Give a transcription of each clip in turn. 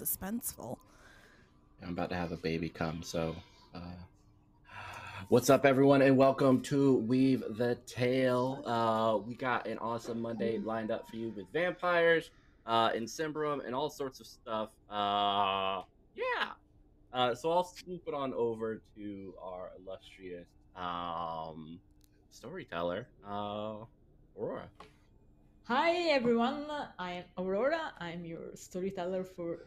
suspenseful. I'm about to have a baby come, so what's up, everyone, and welcome to Weave the Tale. We got an awesome Monday lined up for you with vampires, and Cimbrum, and all sorts of stuff. So I'll swoop it on over to our illustrious storyteller, Aurora. Hi everyone, I am Aurora. I'm your storyteller for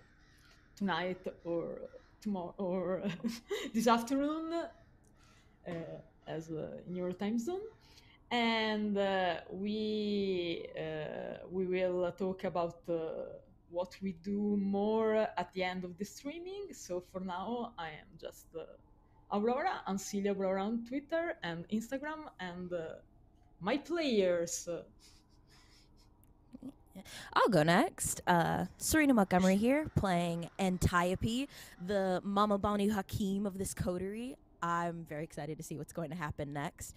tonight or tomorrow or this afternoon, as in your time zone. And we will talk about what we do more at the end of the streaming. So for now, I am just Aurora, UnseelieAurora on Twitter and Instagram, and my players. I'll go next. Serena Montgomery here, playing Antiope, the Mama Banu Hakim of this coterie. I'm very excited to see what's going to happen next.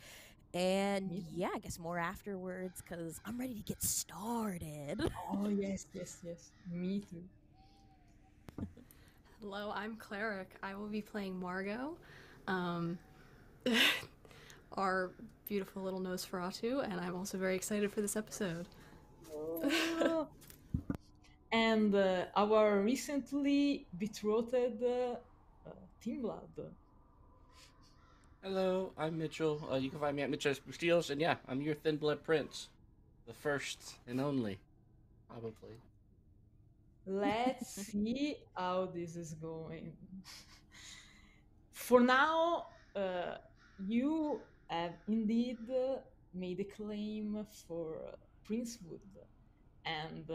And yeah, I guess more afterwards, because I'm ready to get started. Oh, yes. Me too. Hello, I'm Cleric. I will be playing Margot, our beautiful little Nosferatu, and I'm also very excited for this episode. And our recently betrothed Team Blood. Hello, I'm Mitchell. You can find me at MitchsBustillos, and yeah, I'm your Thin Blood Prince. The first and only, probably. Let's see how this is going. For now, you have indeed made a claim for Princewood. And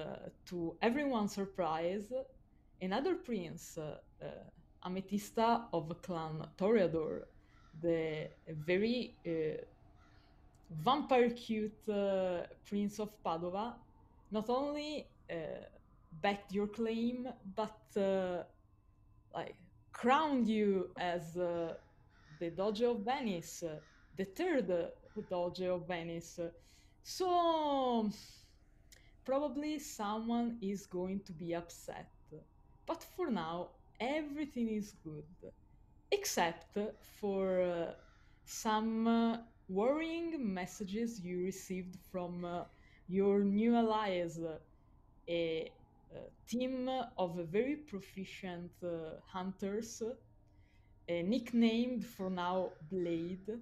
to everyone's surprise, another prince, Amethysta of clan Toreador, the very vampire cute prince of Padova, not only backed your claim, but crowned you as the Doge of Venice, the third Doge of Venice. So probably someone is going to be upset. But for now, everything is good. Except for some worrying messages you received from your new allies, a team of very proficient hunters, nicknamed for now Blade.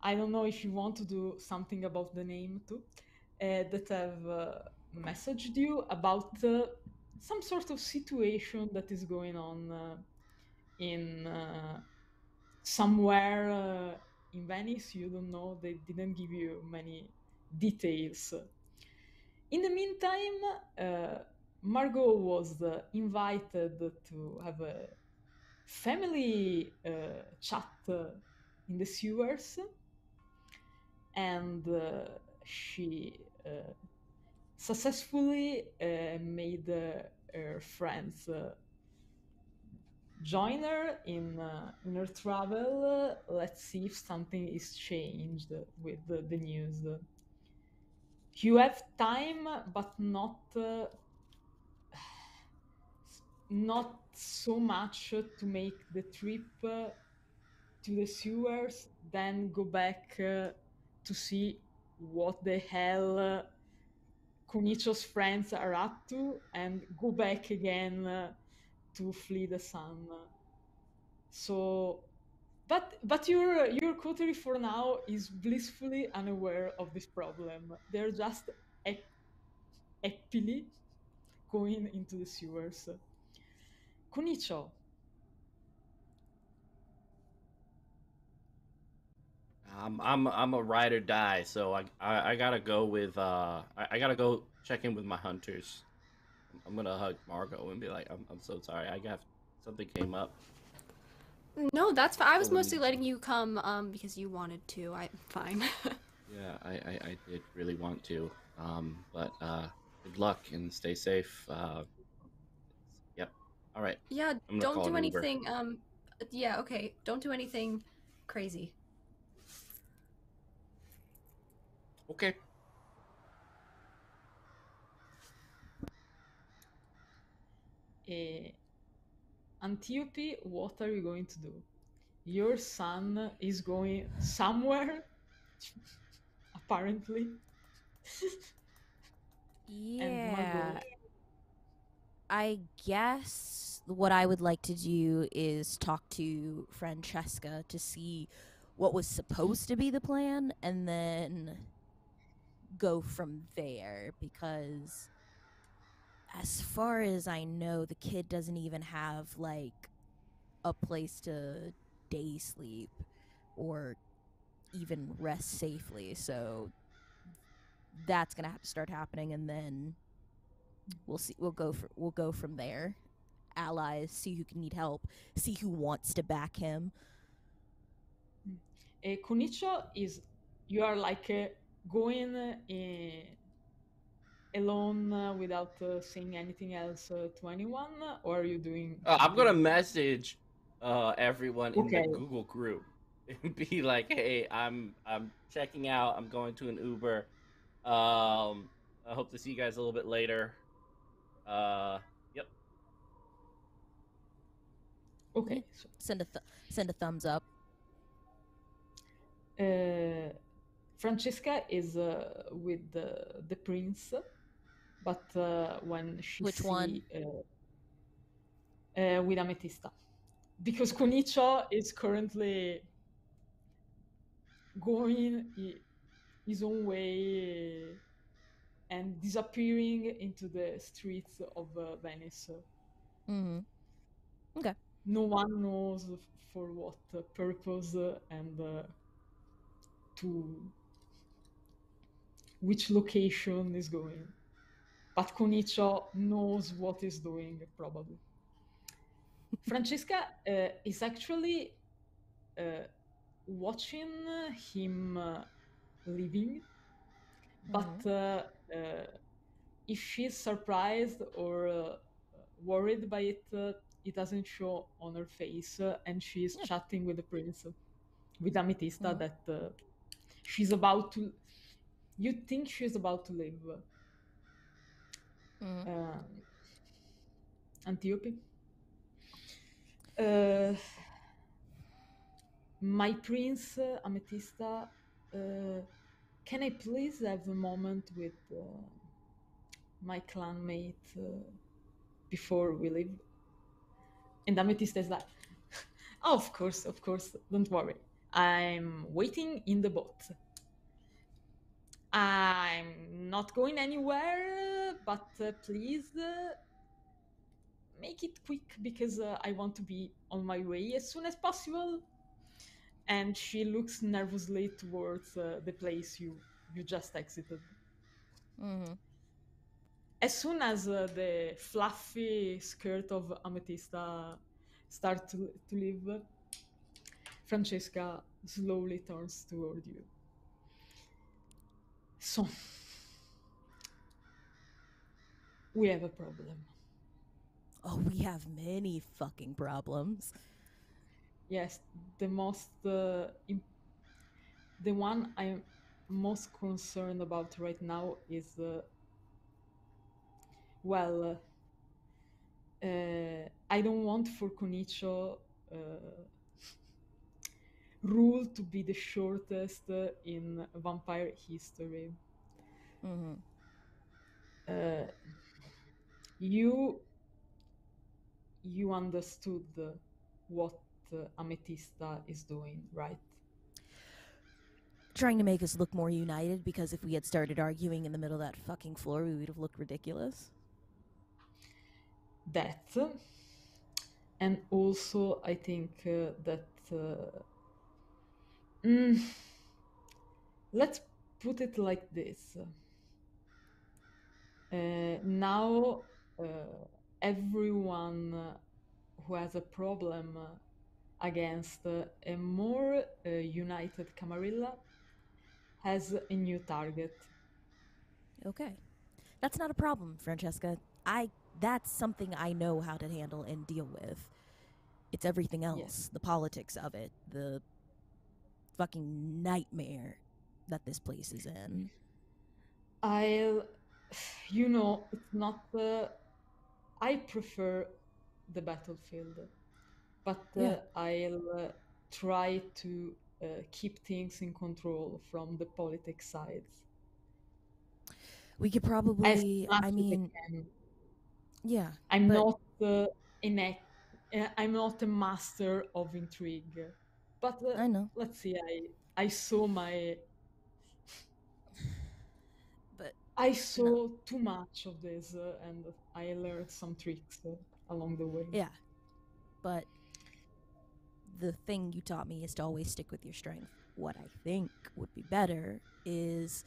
I don't know if you want to do something about the name too, that have messaged you about some sort of situation that is going on in somewhere in Venice. You don't know, they didn't give you many details. In the meantime, Margot was invited to have a family chat in the sewers, and she successfully made her friends join her in her travel. Let's see if something is changed with the news. You have time, but not so much to make the trip to the sewers, then go back to see what the hell Conicio's friends are up to, and go back again to flee the sun. So, but your coterie for now is blissfully unaware of this problem. They're just happily going into the sewers. Conicio. I'm a ride or die, so I gotta go with I gotta go check in with my hunters. I'm gonna hug Margot and be like, I'm so sorry. I got something came up. No, that's fine. I was mostly letting you come because you wanted to. I'm fine. Yeah, I did really want to. But good luck and stay safe. Yep. All right. Yeah, don't do anything. Yeah, okay. Don't do anything crazy. Okay. Antiope, what are you going to do? Your son is going somewhere, apparently. And Margot. Yeah. I guess what I would like to do is talk to Francesca to see what was supposed to be the plan and then go from there, because as far as I know, the kid doesn't even have like a place to day sleep or even rest safely. So that's gonna have to start happening, and then we'll see. We'll go from there. Allies, see who can need help, see who wants to back him. Conicio is, you are like going alone without saying anything else to anyone, or are you doing I'm gonna something? message everyone in the Okay. Google group and be like, "Hey, I'm checking out. I'm going to an Uber. I hope to see you guys a little bit later." Yep. Okay. Yeah. Send a thumbs up. Francesca is with the prince, but when she Which one? With Ametista, because Conicio is currently going his own way and disappearing into the streets of Venice. Mm-hmm. Okay. No one knows for what purpose and to which location is going. But Conicio knows what he's doing, probably. Francesca is actually watching him leaving, but if she's surprised or worried by it, it doesn't show on her face, and she's chatting with the prince, with Ametista, that she's about to. You think she's about to leave Antiope? My prince, Ametista, can I please have a moment with my clanmate before we leave? And Ametista is like, oh, of course, don't worry. I'm waiting in the boat. I'm not going anywhere, but please make it quick, because I want to be on my way as soon as possible. And she looks nervously towards the place you just exited. As soon as the fluffy skirt of Ametista starts to leave, Francesca slowly turns toward you. So, we have a problem. Oh, we have many fucking problems. Yes, the one I'm most concerned about right now is, I don't want for Conicio rule to be the shortest in vampire history. You understood what Ametista is doing, right? Trying to make us look more united, because if we had started arguing in the middle of that fucking floor, we would have looked ridiculous. That, and also I think that let's put it like this. Now everyone who has a problem against a more united Camarilla has a new target. Okay. That's not a problem, Francesca. That's something I know how to handle and deal with. It's everything else, yes. The politics of it, the fucking nightmare that this place is in. It's not I prefer the battlefield, but Yeah. I'll try to keep things in control from the politics sides We could as probably, much I as I mean, can. yeah, I'm but not I'm not a master of intrigue, but I know. let's see. I saw But I saw too much of this, and I learned some tricks along the way. yeah, but the thing you taught me is to always stick with your strength. What I think would be better is,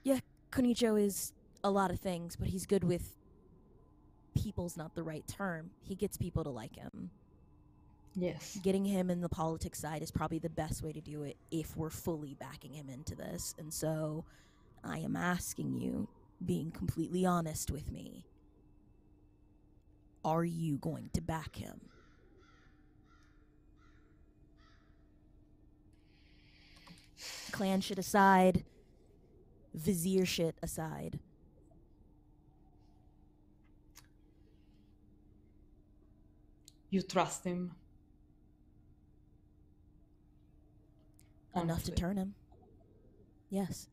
yeah, Conicio is a lot of things, but he's good with people's not the right term. He gets people to like him. Yes. Getting him in the politics side is probably the best way to do it if we're fully backing him into this. And so I am asking you, being completely honest with me, are you going to back him? Clan shit aside, vizier shit aside. You trust him Enough to honestly. turn him. Yes.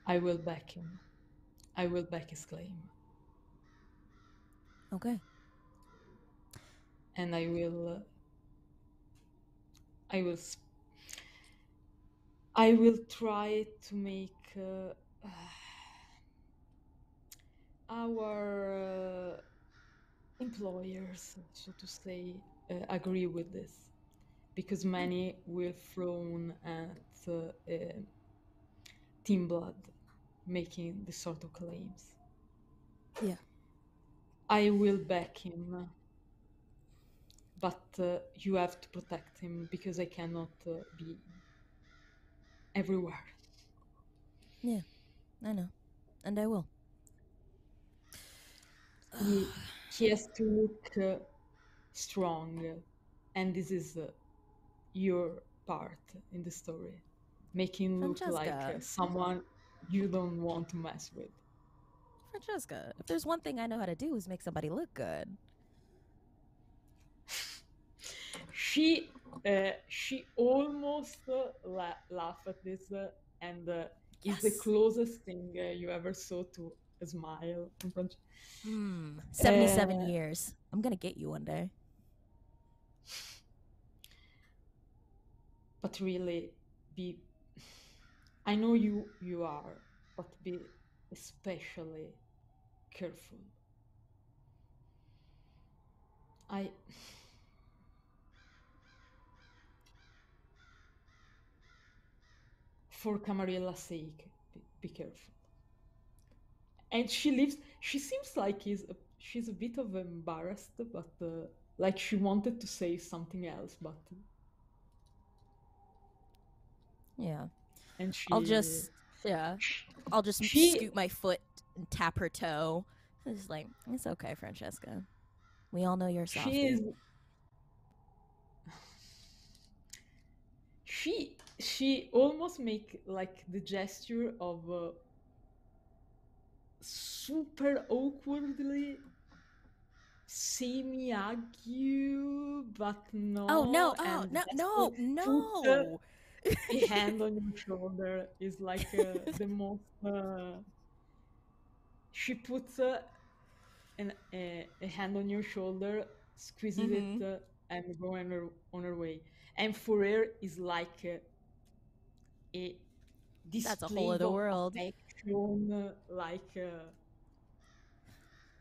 I will back him. I will back his claim, Okay. and I will try to make our employers, so to say, agree with this, because many will frown at Team Blood making this sort of claims. Yeah. I will back him, but you have to protect him because I cannot be everywhere. Yeah. I know. And I will. He has to look strong, and this is your part in the story. Make him look Francesca. like someone you don't want to mess with. Francesca, if there's one thing I know how to do is make somebody look good. She almost laughed at this, and is the Yes. closest thing you ever saw to a smile from Francesca. 77 years. I'm gonna get you one day. But really, I know you are, but be especially careful. For Camarilla's sake, be careful. And she seems like she's a bit of embarrassed, but like she wanted to say something else, but Yeah. and she I'll just scoot my foot and tap her toe. It's like, it's okay, Francesca. We all know you're softy. She almost make like the gesture of super awkwardly see me hug you, but no. Oh no! Oh and no! Put a hand on your shoulder is like the most. She puts a hand on your shoulder, squeezes it, and go on her way. And for her is like a display That's a whole other world. affection, like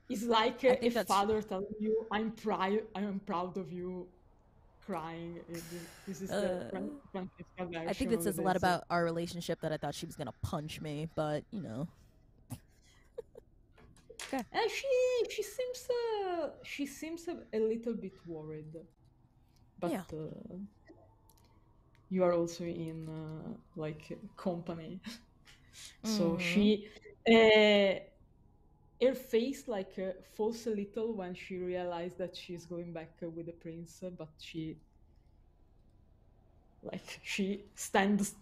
it's like a father telling you, "I'm proud of you," crying. This is the Francesca version. I think that says a lot about our relationship that I thought she was gonna punch me, but you know. Okay. She seems a little bit worried, but yeah. You are also in like company, so her face like falls a little when she realized that she's going back with the prince, but she stands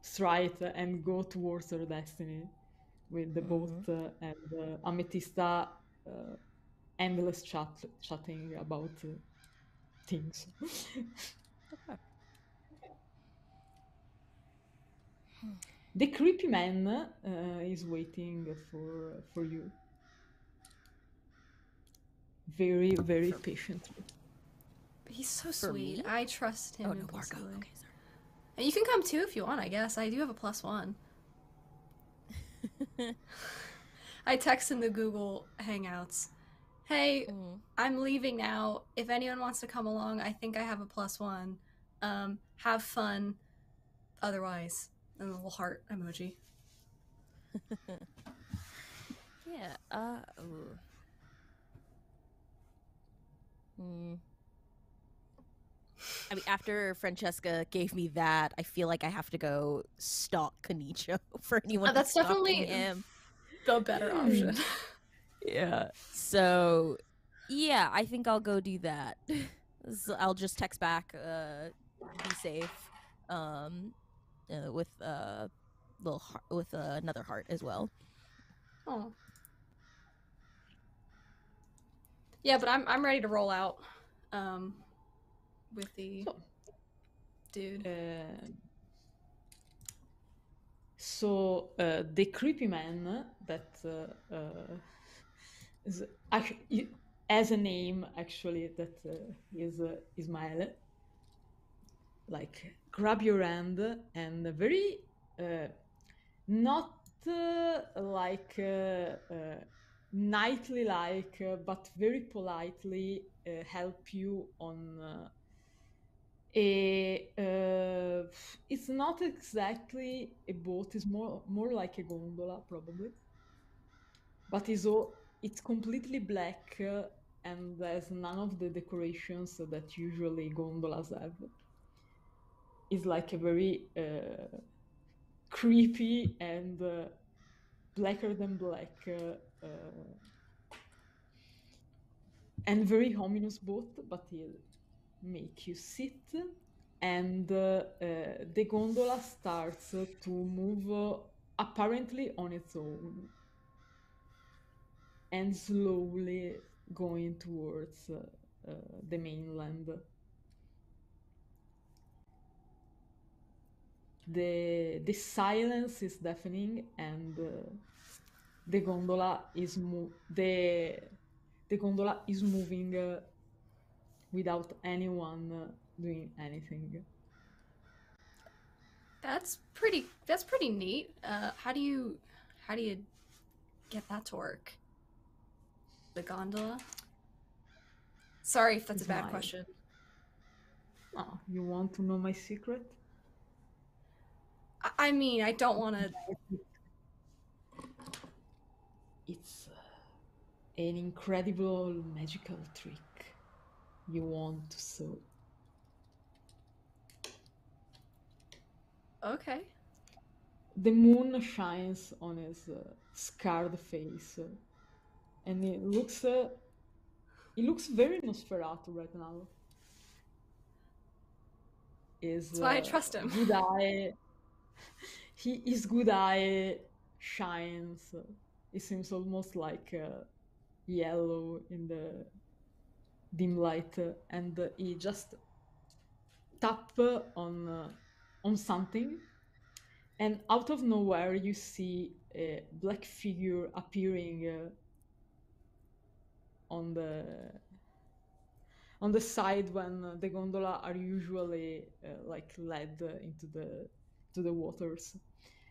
straight and go towards her destiny. with the boat and Amethysta endless chatting about things. Okay. The creepy man is waiting for you. Very, very patiently. He's so For sweet. me? I trust him Oh no, Margot. implicitly. Okay, sorry. And you can come too if you want, I guess. I do have a +1. I text in the Google Hangouts. Hey, I'm leaving now. If anyone wants to come along, I think I have a +1. Have fun. Otherwise, and a little heart emoji. Yeah. I mean, after Francesca gave me that, I feel like I have to go stalk Conicio for anyone That's stalking definitely him. The better option. Yeah. So, yeah, I think I'll go do that. So I'll just text back, be safe, with little heart, with another heart as well. Oh. Yeah, but I'm ready to roll out. With the dude. So the creepy man that is actually has a name actually that is Ismaele. Like grab your hand and very not like knightly like, but very politely help you on it's not exactly a boat, it's more like a gondola probably, but it's completely black and there's none of the decorations that usually gondolas have. It's like a very creepy and blacker than black and very ominous boat, but he'll make you sit, and the gondola starts to move apparently on its own and slowly going towards the mainland. The silence is deafening, and the gondola is the gondola is moving without anyone doing anything. That's pretty neat. How do you get that to work? The gondola? Sorry if that's a bad question. Oh, you want to know my secret? I mean, I don't want to... It's an incredible magical trick you want to sew. Okay. The moon shines on his scarred face, and it looks very Nosferatu right now. That's why I trust him. Good eye. His good eye shines. It seems almost like yellow in the dim light, and he just tap on something, and out of nowhere you see a black figure appearing on the side when the gondola are usually like led into the waters,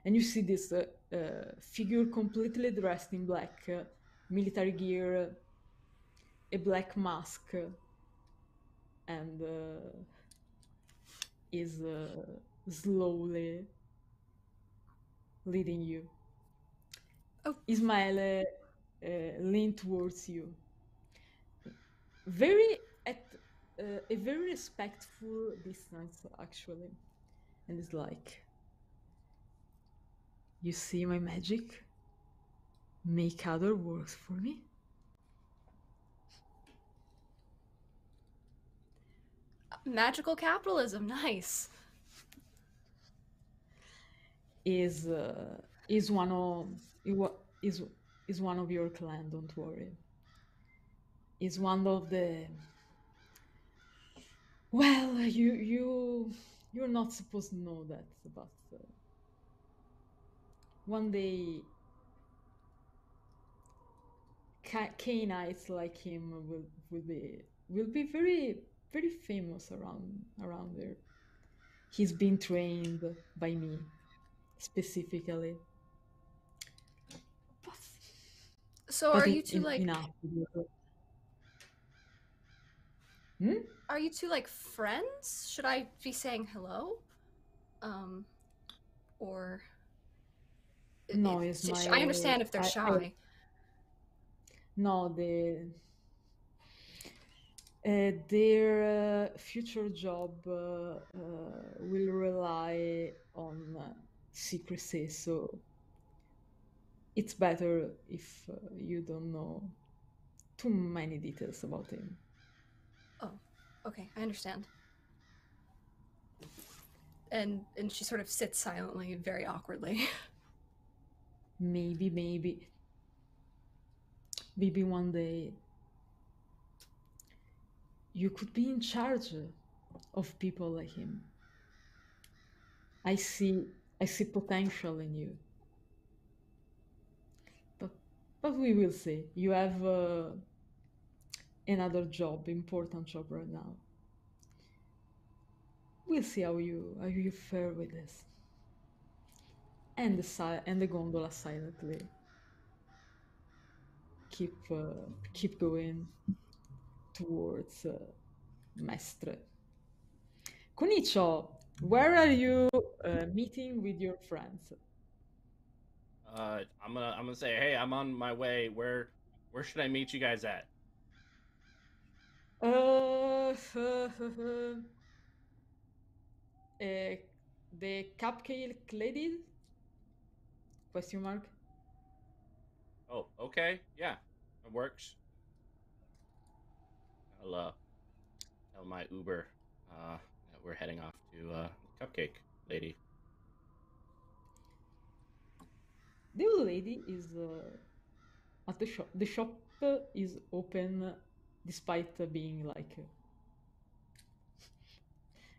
and you see this figure completely dressed in black, military gear, a black mask, and is slowly leading you. Oh. Ismaele lean towards you, very at a very respectful distance actually, and is like, you see my magic? Make other works for me? Magical capitalism, nice. Is is one of is one of your clan. Don't worry. Is one of the. Well, you're not supposed to know that, but one day Canaanites like him will be very famous around there. He's been trained by me specifically. So are you two like? Are you two like friends? Should I be saying hello? Or no, it's my. I understand if they're shy. No, their future job will rely on secrecy, so it's better if you don't know too many details about him. Oh, okay, I understand. And she sort of sits silently, very awkwardly. Maybe one day you could be in charge of people like him. I see potential in you. But we will see. You have another job, important job right now. We'll see how you fare with this. And the gondola silently keep going towards Mestre. Conicio, where are you meeting with your friends? I'm gonna say, hey, I'm on my way. Where should I meet you guys at? The cupcake lady? Question mark. Oh, okay, yeah, it works. I'll tell my Uber that we're heading off to Cupcake Lady. The old lady is at the shop. The shop is open despite being like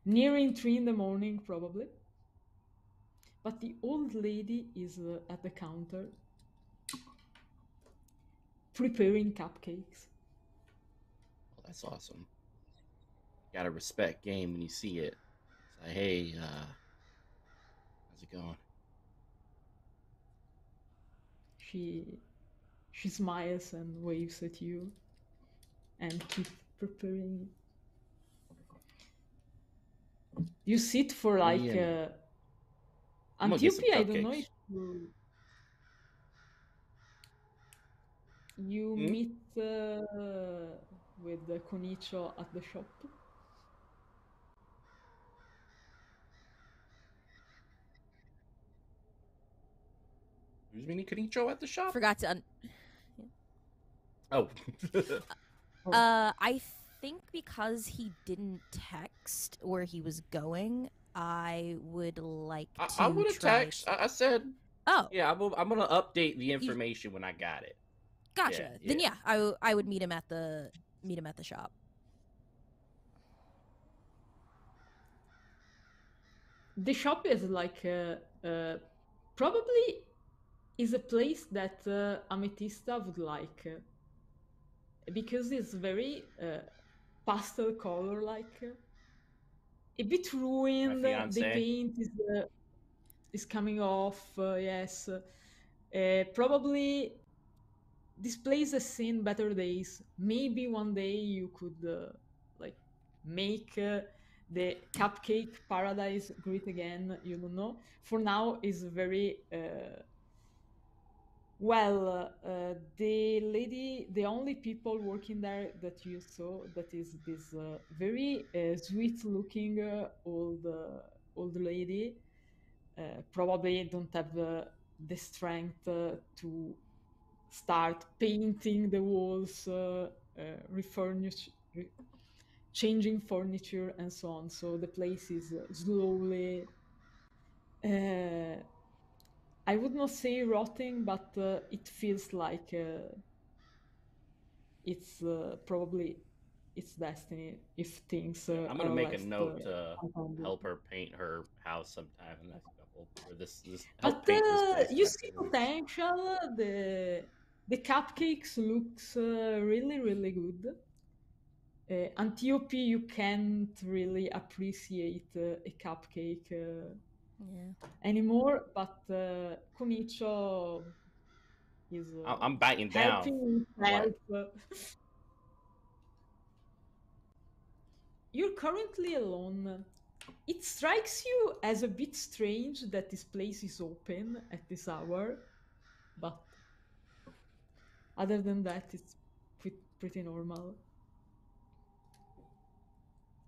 nearing 3 in the morning probably. But the old lady is at the counter preparing cupcakes. Well, that's awesome. You gotta respect game when you see it. It's like, hey, how's it going? She smiles and waves at you and keep preparing. You sit for like Antiope. I don't know if you meet with Conicio at the shop. Who's meeting Conicio at the shop? Forgot to. Oh. I think because he didn't text where he was going, I would like to. I would have texted. I said. Oh. Yeah, I'm gonna update the information when I got it. Gotcha. Then yeah, I would meet him at the shop. The shop is like probably is a place that Amethysta would like because it's very pastel color, like a bit ruined. The paint is coming off. Yes, probably this place has seen better days. Maybe one day you could like make the cupcake paradise great again. You don't know. For now, is very the only people working there that you saw, that is this very sweet-looking old lady. Probably don't have the strength to start painting the walls, changing furniture, and so on. So the place is slowly I would not say rotting, but it feels like it's probably its destiny if things I'm gonna are make a left note to untended. help her paint her house sometime in the next couple, or this help But paint this place in you the next see couple weeks. potential. The cupcakes looks really really good. Antiope, you can't really appreciate a cupcake anymore, but Conicio is I'm biting down. helping What? help. You're currently alone. It strikes you as a bit strange that this place is open at this hour, but other than that, it's pretty normal.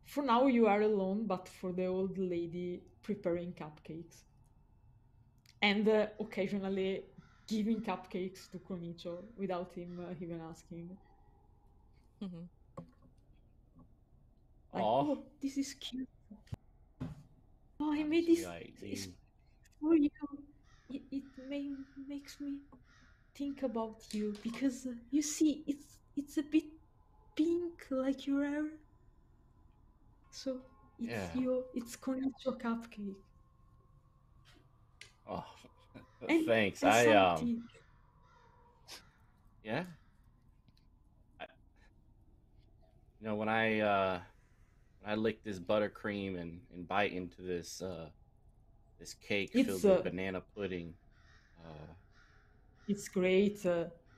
For now, you are alone, but for the old lady preparing cupcakes. And occasionally giving cupcakes to Conicio without him even asking. Like, oh, this is cute. Oh, I made this for you. It makes me think about you because you see, it's a bit pink like your hair. So it's Conicio cupcake. Oh, and, thanks. And yeah. When I lick this buttercream and bite into this this cake filled with banana pudding, it's great.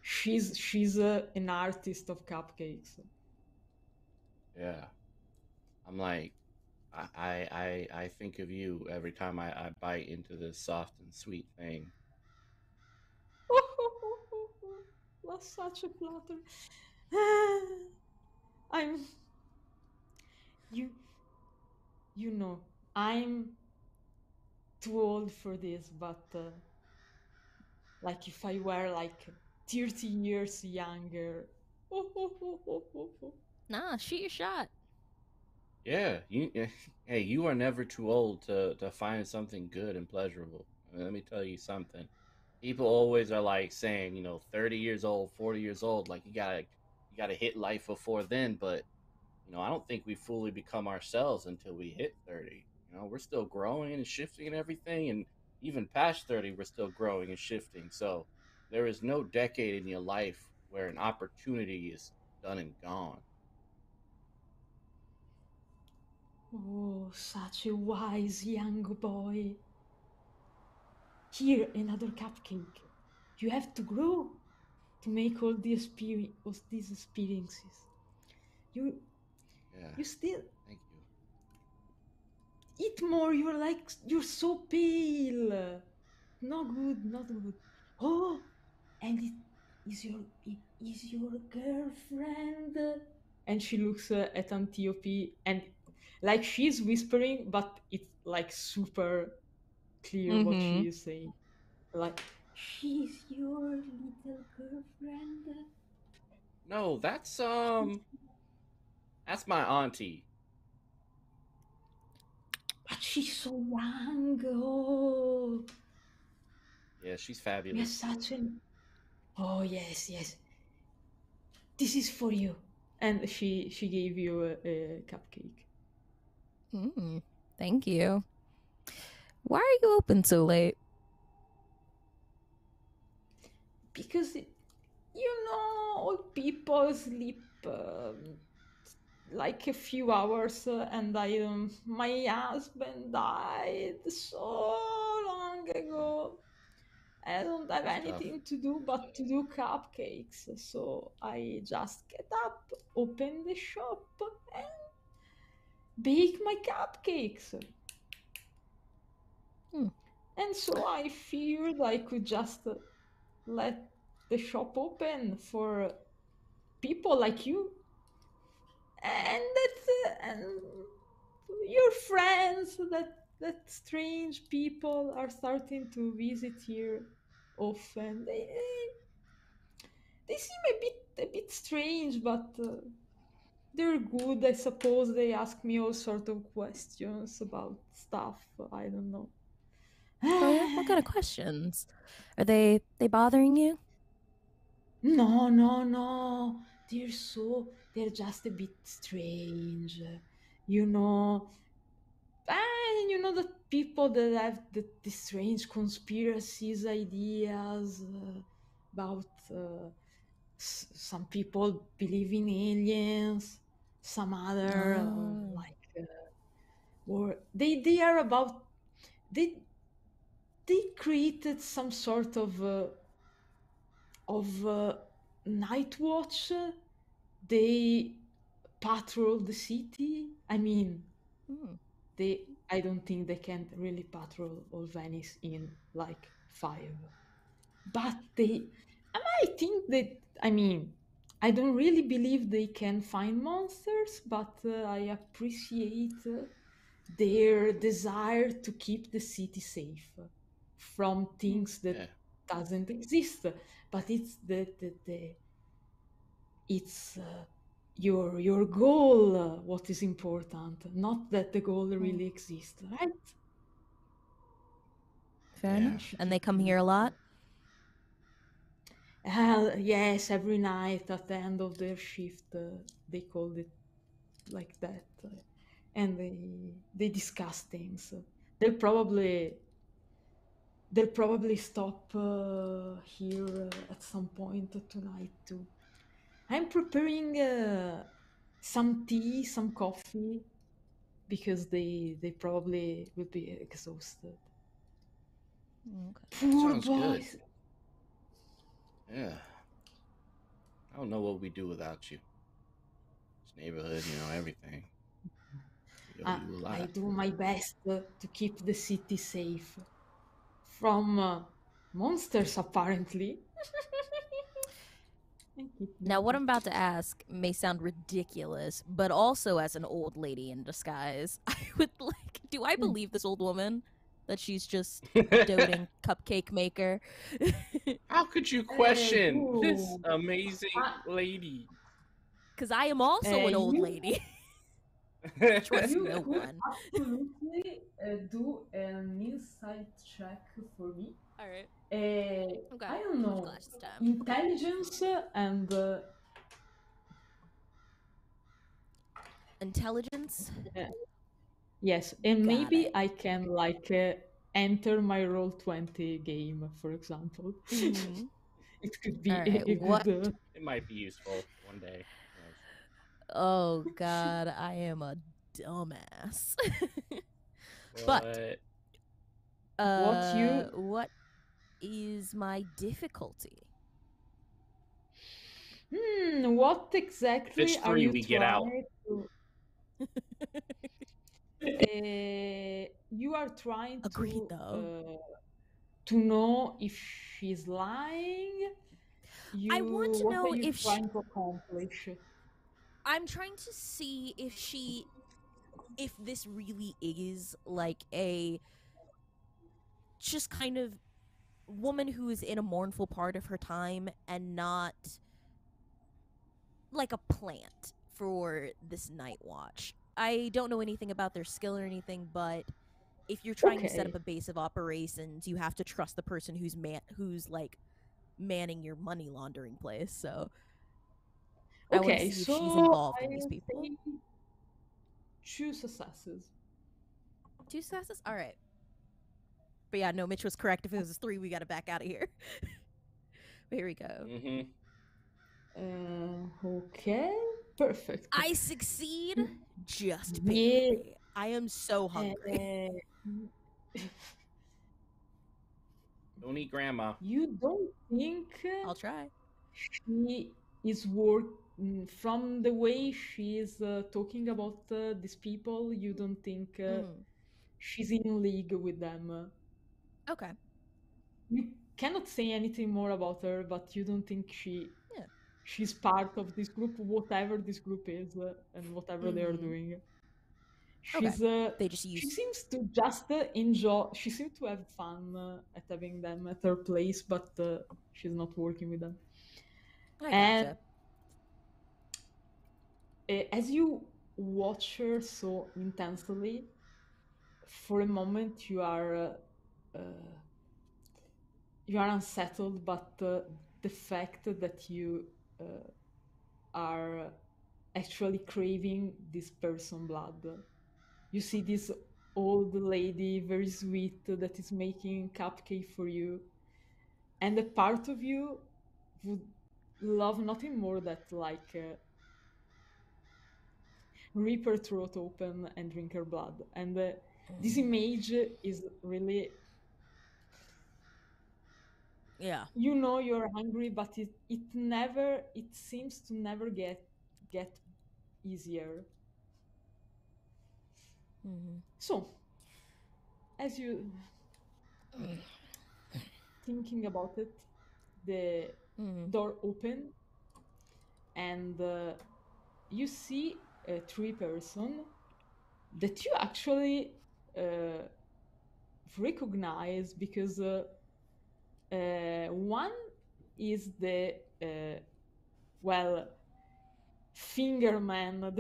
She's an artist of cupcakes. Yeah, I'm like, I think of you every time I bite into this soft and sweet thing. That's such a flatter. You know, I'm too old for this, but like if I were like 30 years younger. Nah, shoot your shot. Yeah, hey, you are never too old to find something good and pleasurable. Let me tell you something. People always are like saying, 30 years old, 40 years old, like you gotta hit life before then, but I don't think we fully become ourselves until we hit 30. We're still growing and shifting and everything, and even past 30, we're still growing and shifting. So there is no decade in your life where an opportunity is done and gone. Oh, such a wise young boy. Here, another cupcake. You have to grow to make all these experiences. You still. Thank you. Eat more. You're so pale. Not good. Not good. Oh, and it is your girlfriend. And she looks at Antiope, and like she's whispering, but it's like super clear what she is saying. Like, she's your little girlfriend. No, that's my auntie. But she's so young. Oh. Yeah, she's fabulous. You're such an. Oh yes. This is for you. And she gave you a cupcake. Thank you. Why are you open so late? Because old people sleep like a few hours, and my husband died so long ago. I don't have anything to do but to do cupcakes, so I just get up, open the shop, and bake my cupcakes. And so I figured I could just let the shop open for people like you, and your friends, that strange people are starting to visit here often. They seem a bit strange, but they're good. I suppose they ask me all sort of questions about stuff. I don't know. Oh yeah? What kind of questions? Are they bothering you? No, no, no. They're just a bit strange. You know, the people that have the strange conspiracies ideas about some people believe in aliens, some other Oh. or they are about they they created some sort of night watch. They patrol the city. I mean, Hmm. I don't think they can really patrol all Venice in like 5. But I think that, I mean, I don't really believe they can find monsters, but I appreciate their desire to keep the city safe from things that Yeah. doesn't exist. But it's it's your goal what is important, not that the goal really exists, right? Fair Yeah. enough. And they come here a lot? Yes, every night at the end of their shift, they called it like that, and they discuss things. They'll probably stop here at some point tonight too. I'm preparing some tea, some coffee, because they probably will be exhausted. Okay. Poor Sounds good. boys. Yeah. I don't know what we do without you. This neighborhood, everything. We owe you a I lot. do my best to keep the city safe from monsters, apparently. Now, what I'm about to ask may sound ridiculous, but also as an old lady in disguise, I would like. Do I believe this old woman that she's just a doting cupcake maker? How could you question this You, amazing uh, lady? Because I am also an old you, lady. Trust you no could one. absolutely do an insight check for me. All right. Okay. I don't know, Glasses time. intelligence and Intelligence. yes, and Got maybe it. I can enter my Roll20 game, for example. Mhm. It could be All right. a What? good. It might be useful one day. Who knows? Oh God, I am a dumbass. But What? what is my difficulty? What If it's exactly are 3, you we get out. trying to? You are trying Agreed, though. to know if she's lying. I want to What are know you if trying to accomplish? I'm trying to see if this really is like a just kind of woman who is in a mournful part of her time and not like a plant for this night watch. I don't know anything about their skill or anything, but if you're trying to set up Okay. a base of operations, you have to trust the person who's like manning your money laundering place. So I want to Okay, see if she's so involved in these I'll people. say 2 successes. 2 successes? All right. But yeah, no, Mitch was correct. If it was 3, we got to back out of here. But here we go. Mm-hmm. Okay, perfect. I succeed just Yeah. barely. I am so hungry. Don't eat grandma. You don't think I'll try. she is from the way she is talking about these people? You don't think she's in league with them? Okay. You cannot say anything more about her, but you don't think Yeah. she's part of this group, whatever this group is, and whatever they are doing. Okay. She's They just she use. seems to just enjoy. She seems to have fun at having them at her place, but she's not working with them. I And gotcha. as you watch her so intensely, for a moment you are you are unsettled, but the fact that you are actually craving this person blood. You see this old lady, very sweet, that is making cupcake for you, and a part of you would love nothing more than rip her throat open and drink her blood. And this image is really, you know, you're hungry, but it seems to never get easier. So as you thinking about it, the door open, and you see a 3-person that you actually recognize, because one is the finger man,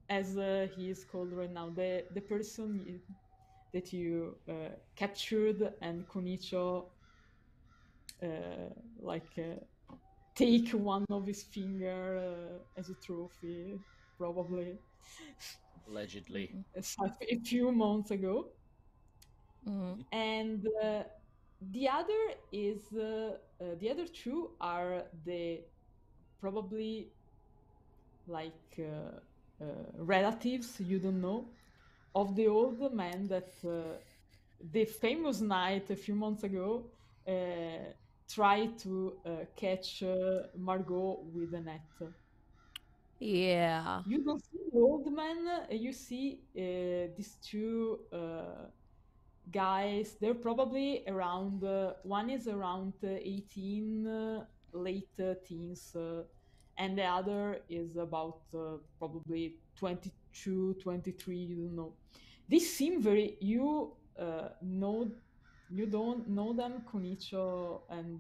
as he is called right now, the person that you captured, and Conicio take one of his finger as a trophy, probably. Allegedly. A few months ago. And the other is the other two are the probably relatives, you don't know, of the old man that the famous knight a few months ago tried to catch Margot with a net. Yeah. You don't see the old man, you see these two guys. They're probably around, one is around 18, late teens, and the other is about probably 22, 23, you don't know. They seem very, you don't know them, Conicio, and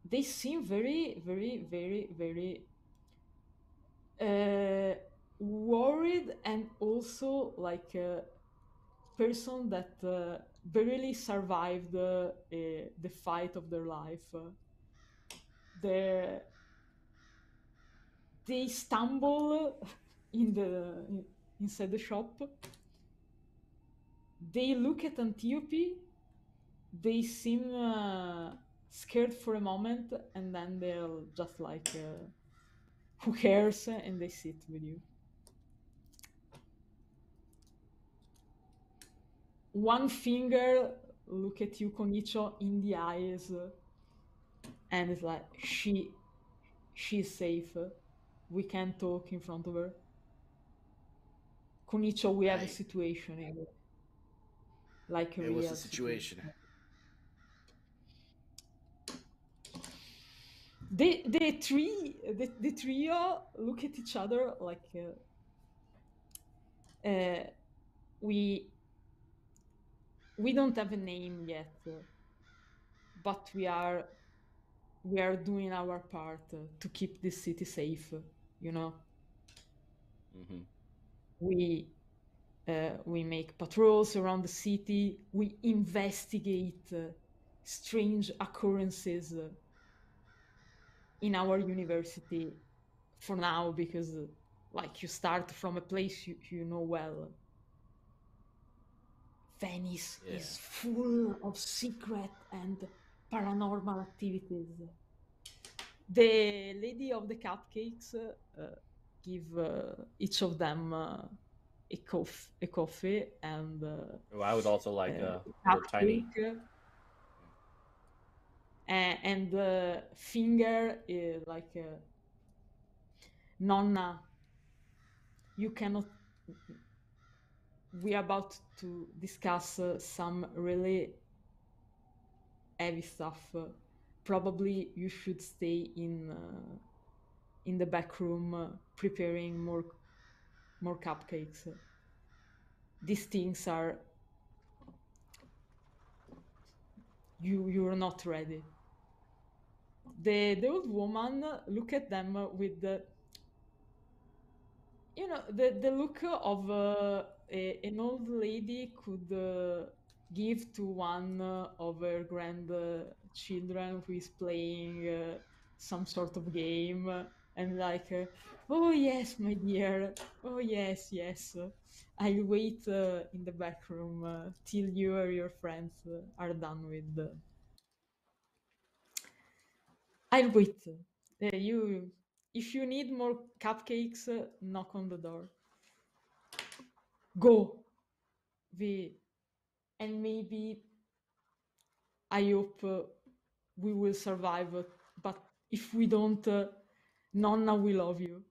they seem very, very, very, very worried, and also like a person that barely survived the fight of their life. They stumble inside the shop. They look at Antiope. They seem scared for a moment, and then they'll just like, who cares? And they sit with you. One finger look at you, Conicio, in the eyes, and it's like, she's safe. We can't talk in front of her. Conicio, we have a situation here. Like a real what's the situation? The trio look at each other like, we don't have a name yet, but we are doing our part to keep this city safe, you know. We make patrols around the city. We investigate strange occurrences in our university for now, because like you start from a place you know well. Venice is full of secret and paranormal activities. The lady of the cupcakes give each of them a coffee and I would also like a little tiny. And the finger is like, Nonna, you cannot. We are about to discuss some really heavy stuff. Probably you should stay in the back room preparing more cupcakes. These things are, you're not ready. The old woman look at them with the, you know, the look of an old lady could give to one of her grandchildren who is playing some sort of game, and like, oh yes, my dear, oh yes, yes. I'll wait in the back room till you or your friends are done with. I'll wait. If you need more cupcakes, knock on the door. Go. And maybe I hope we will survive, but if we don't, Nonna will love you.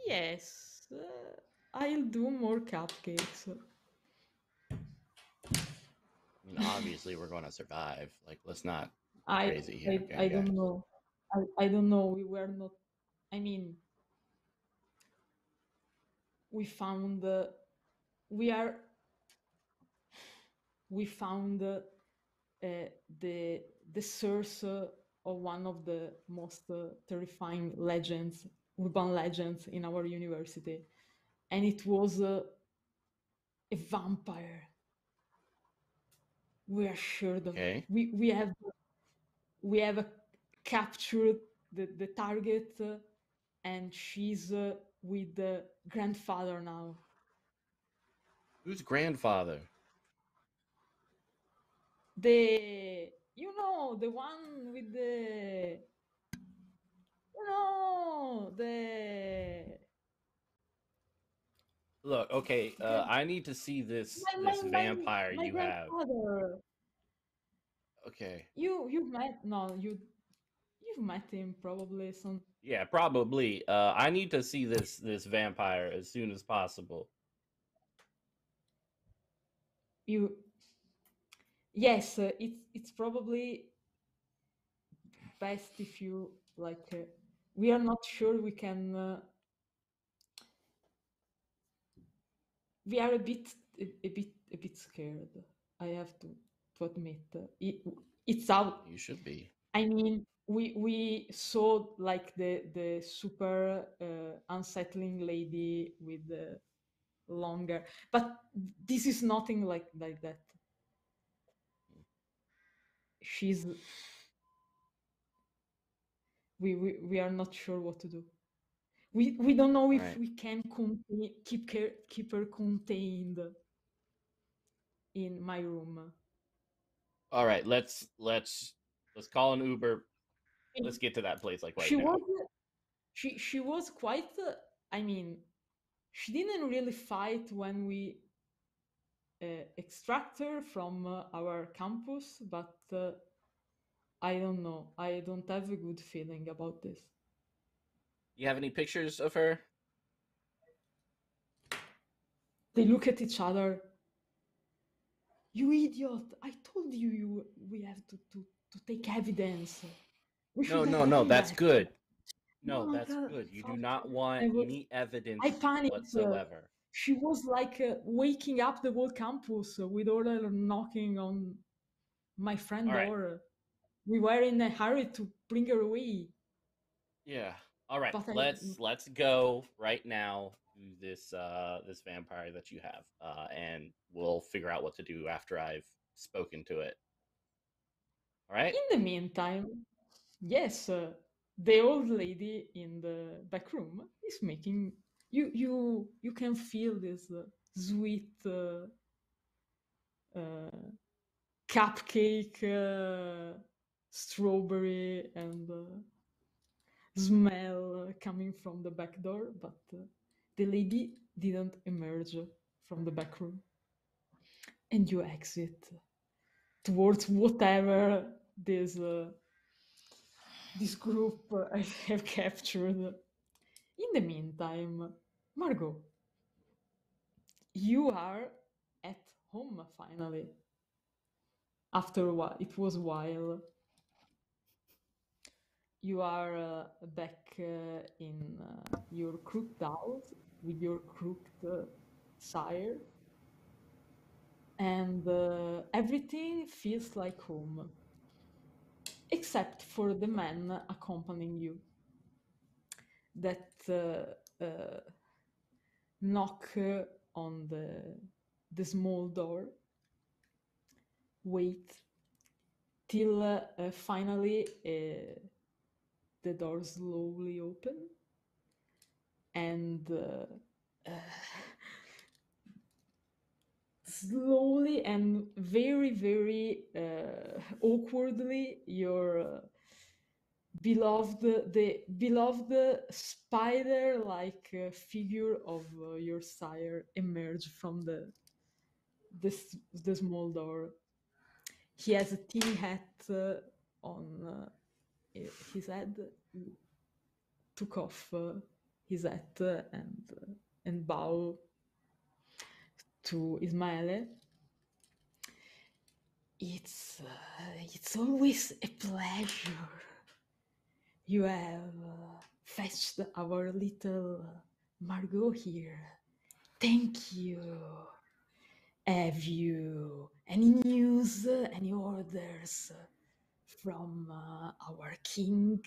Yes, I'll do more cupcakes. I mean, obviously, we're going to survive. Like, let's not go I crazy here. I don't know. I don't know. We were not. I mean, we found we found the source of one of the most terrifying legends, urban legends in our university, and it was a vampire. We are sure that we have captured the target, and she's with the grandfather now. Who's grandfather? The one with the Look, okay, I need to see this vampire you have. Okay. You've met him probably some. Yeah, probably. I need to see this vampire as soon as possible. Yes, it's probably best if you like. We are not sure we can. We are a bit scared. I have to admit. It's out. You should be. I mean, we saw like the super unsettling lady with the longer, but this is nothing like that. She's. We are not sure what to do. We don't know if we can keep her contained in my room. All right, let's call an Uber. Let's get to that place like right now. She was quite. I mean, she didn't really fight when we extract her from our campus, but I don't know. I don't have a good feeling about this. You have any pictures of her? They look at each other. You idiot! I told you we have to take evidence. No, that's good. No, that's good. You do not want any evidence whatsoever. She was like waking up the whole campus with order knocking on my friend door. We were in a hurry to bring her away. Yeah. All right. Let's go right now to this vampire that you have, and we'll figure out what to do after I've spoken to it. All right. In the meantime, yes, the old lady in the back room is making you can feel this sweet cupcake, strawberry and smell coming from the back door, but the lady didn't emerge from the back room, and you exit towards whatever this group I have captured. In the meantime, Margot, you are at home finally. After a while, it was a while. You are back in your crooked house with your crooked sire, and everything feels like home, except for the man accompanying you that knock on the the small door. Wait till finally the door slowly open, and slowly and very, very awkwardly, your the beloved spider-like figure of your sire emerge from the small door. He has a tin hat on his head. He took off his hat and bow to Ismaele. It's always a pleasure. You have fetched our little Margot here. Thank you. Have you any news, any orders from our king?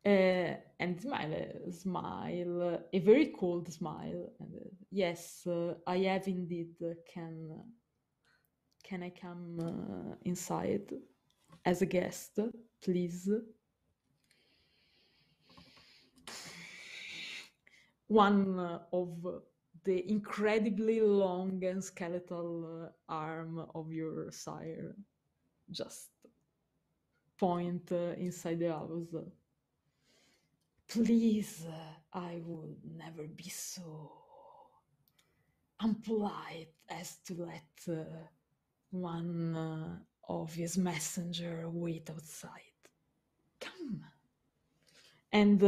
And smile, a very cold smile. And yes, I have indeed. Can I come inside as a guest, please? One of the incredibly long and skeletal arm of your sire just point inside the house. Please, I would never be so unpolite as to let one of his messenger wait outside. Come. And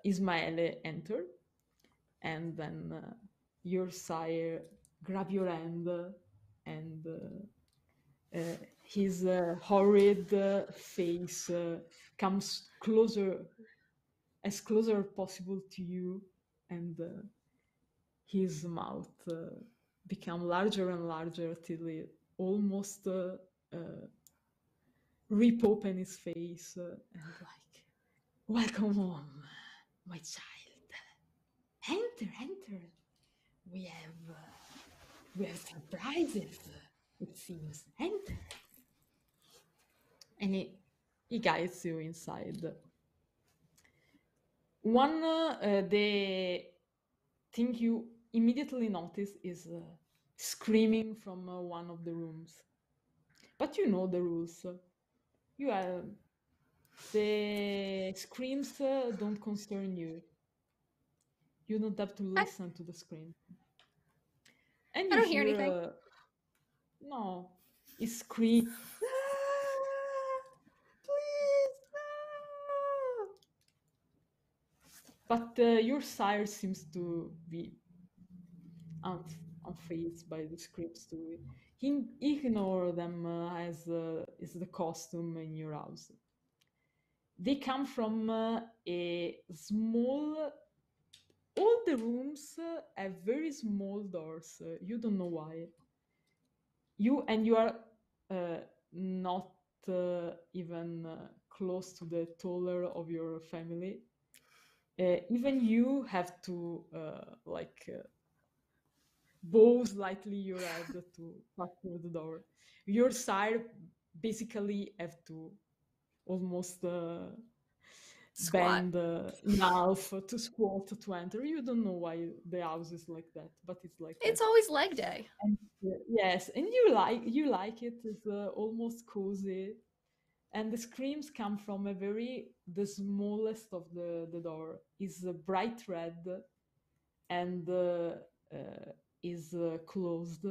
Ismaele entered, and then your sire grab your hand, and his horrid face comes as closer as possible to you, and his mouth become larger and larger till it almost rip open his face and like, welcome home, my child. Enter. We have surprises, it seems. Enter. And he guides you inside. The thing you immediately notice is screaming from one of the rooms. But you know the rules. The screams don't concern you. You don't have to listen to the scream. And I don't hear anything. No, it screams. Please, no! But your sire seems to be unfazed by the screams too. He ignores them as is the costume in your house. They come from a small. All the rooms have very small doors. You don't know why. You are not even close to the taller of your family. Even you have to bow slightly your head to pass through the door. Your sire basically have to almost bend in half to squat to enter. You don't know why the house is like that, but it's like it's that. always leg day. And, yes, and you like it. It's almost cozy, and the screams come from the smallest of the door is bright red, and is closed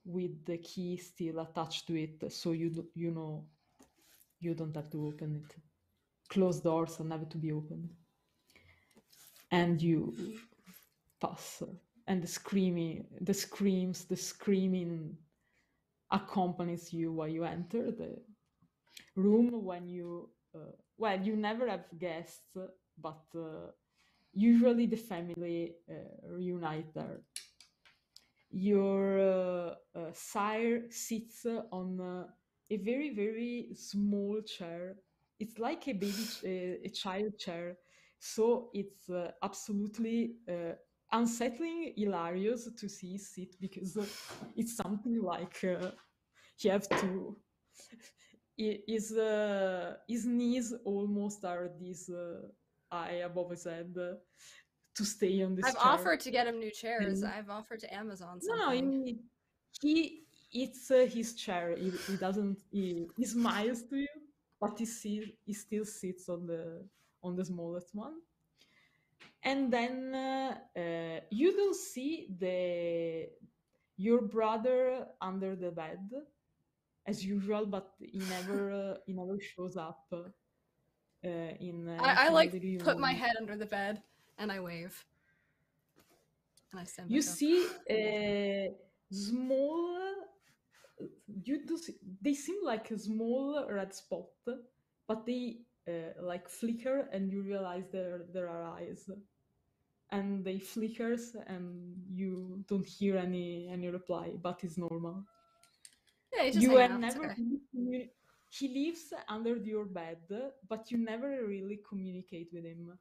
with the key still attached to it, so you know you don't have to open it. Closed doors are never to be opened. And you pass, and the screaming accompanies you while you enter the room. When you you never have guests, but usually the family reunite there. Your sire sits on a very, very small chair. It's like a child chair. So it's absolutely unsettling hilarious to see sit because it's something like he have to his knees almost are this eye above his head to stay on this I've chair. offered to get him new chairs. And- I've offered to Amazon No, something. it's his chair. He doesn't. He smiles to you, but he still sits on the smallest one. And then you don't see your brother under the bed as usual, but he never shows up. I like immediately put my when- head under the bed and I wave. And I stand You back up. see a small. They seem like a small red spot, but they like flicker, and you realize there are eyes, and they flickers, and you don't hear any reply, but it's normal. Yeah, he's just You hanging have out. It's never. okay. He lives under your bed, but you never really communicate with him.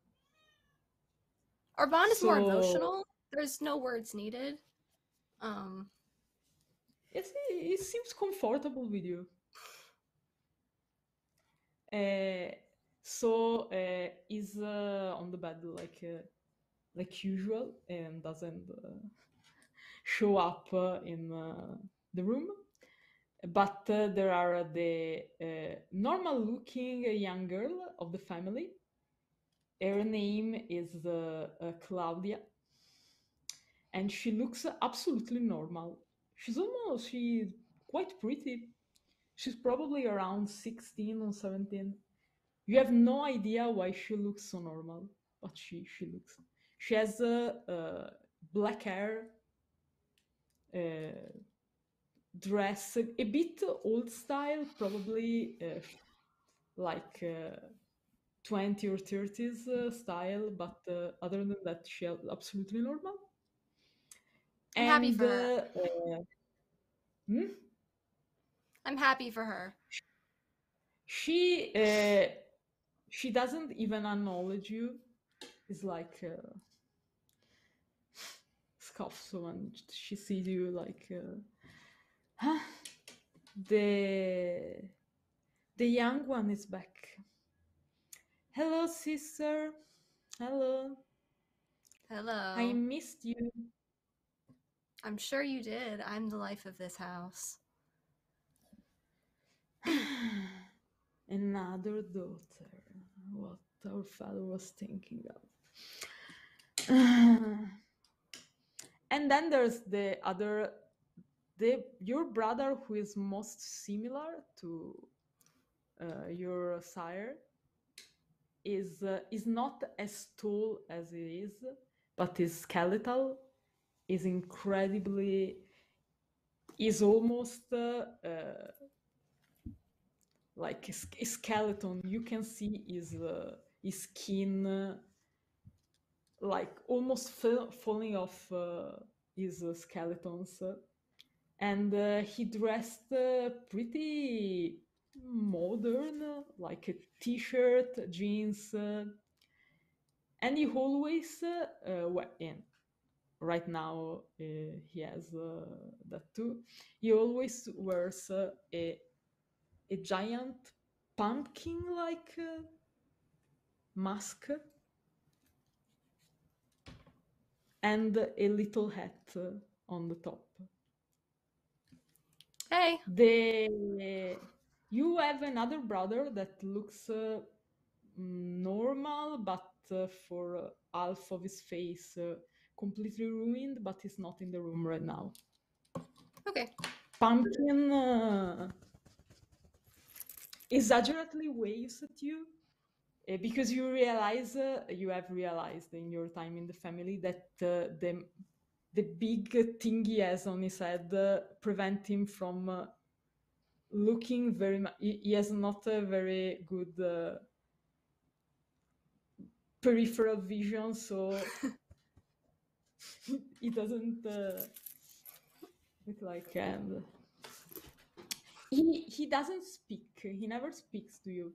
Our bond is more So- emotional. There's no words needed. It seems comfortable with you. So he's on the bed like usual and doesn't show up in the room. But there are the normal-looking young girl of the family. Her name is Claudia, and she looks absolutely normal. She's quite pretty. She's probably around 16 or 17. You have no idea why she looks so normal, but she looks. She has black hair, dress, a bit old style, probably like 20 or 30s style, but other than that, she's absolutely normal. I'm happy for her. Hmm? I'm happy for her. She doesn't even acknowledge you. It's like scoffs when she sees you, like huh? The young one is back. Hello, sister. Hello. Hello. I missed you. I'm sure you did. I'm the life of this house. Another daughter. What our father was thinking of. And then there's your brother, who is most similar to your sire, is not as tall as he is, but is skeletal. Is almost like a skeleton. You can see his skin like almost falling off his skeletons, and he dressed pretty modern, like a t-shirt, jeans, and he always right now he has that too. He always wears a giant pumpkin-like mask and a little hat on the top. Hey. You have another brother that looks normal, but for half of his face completely ruined, but he's not in the room right now. Okay. Pumpkin exaggerately waves at you because you have realized in your time in the family that the big thing he has on his head prevent him from looking very much. He has not a very good peripheral vision, so he doesn't look like. And he doesn't speak. He never speaks to you.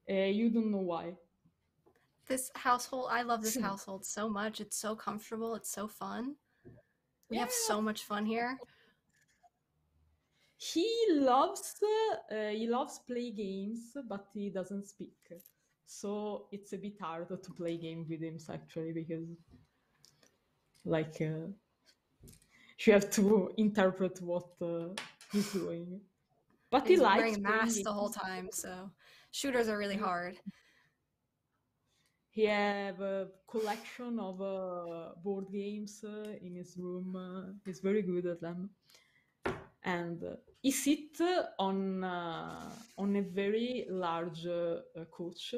You don't know why. this household. I love this Sì. household so much. It's so comfortable. It's so fun. We have Yeah. so much fun here. He loves play games, but he doesn't speak. So it's a bit hard to play game with him actually, because like you have to interpret what he's doing. But he He's likes wearing a playing mask the whole games. time, so shooters are really hard. He have a collection of board games in his room. He's very good at them. And he sits on a very large couch.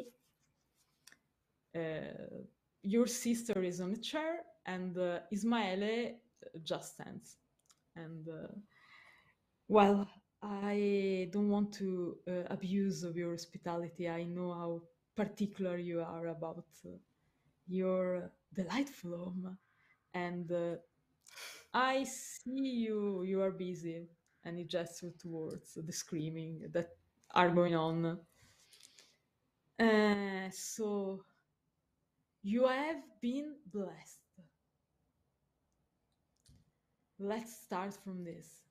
Your sister is on a chair, and Ismaele just stands. And well, I don't want to abuse of your hospitality. I know how particular you are about your delightful home, and I see you are busy. And he gestured towards the screaming that are going on. So you have been blessed. Let's start from this.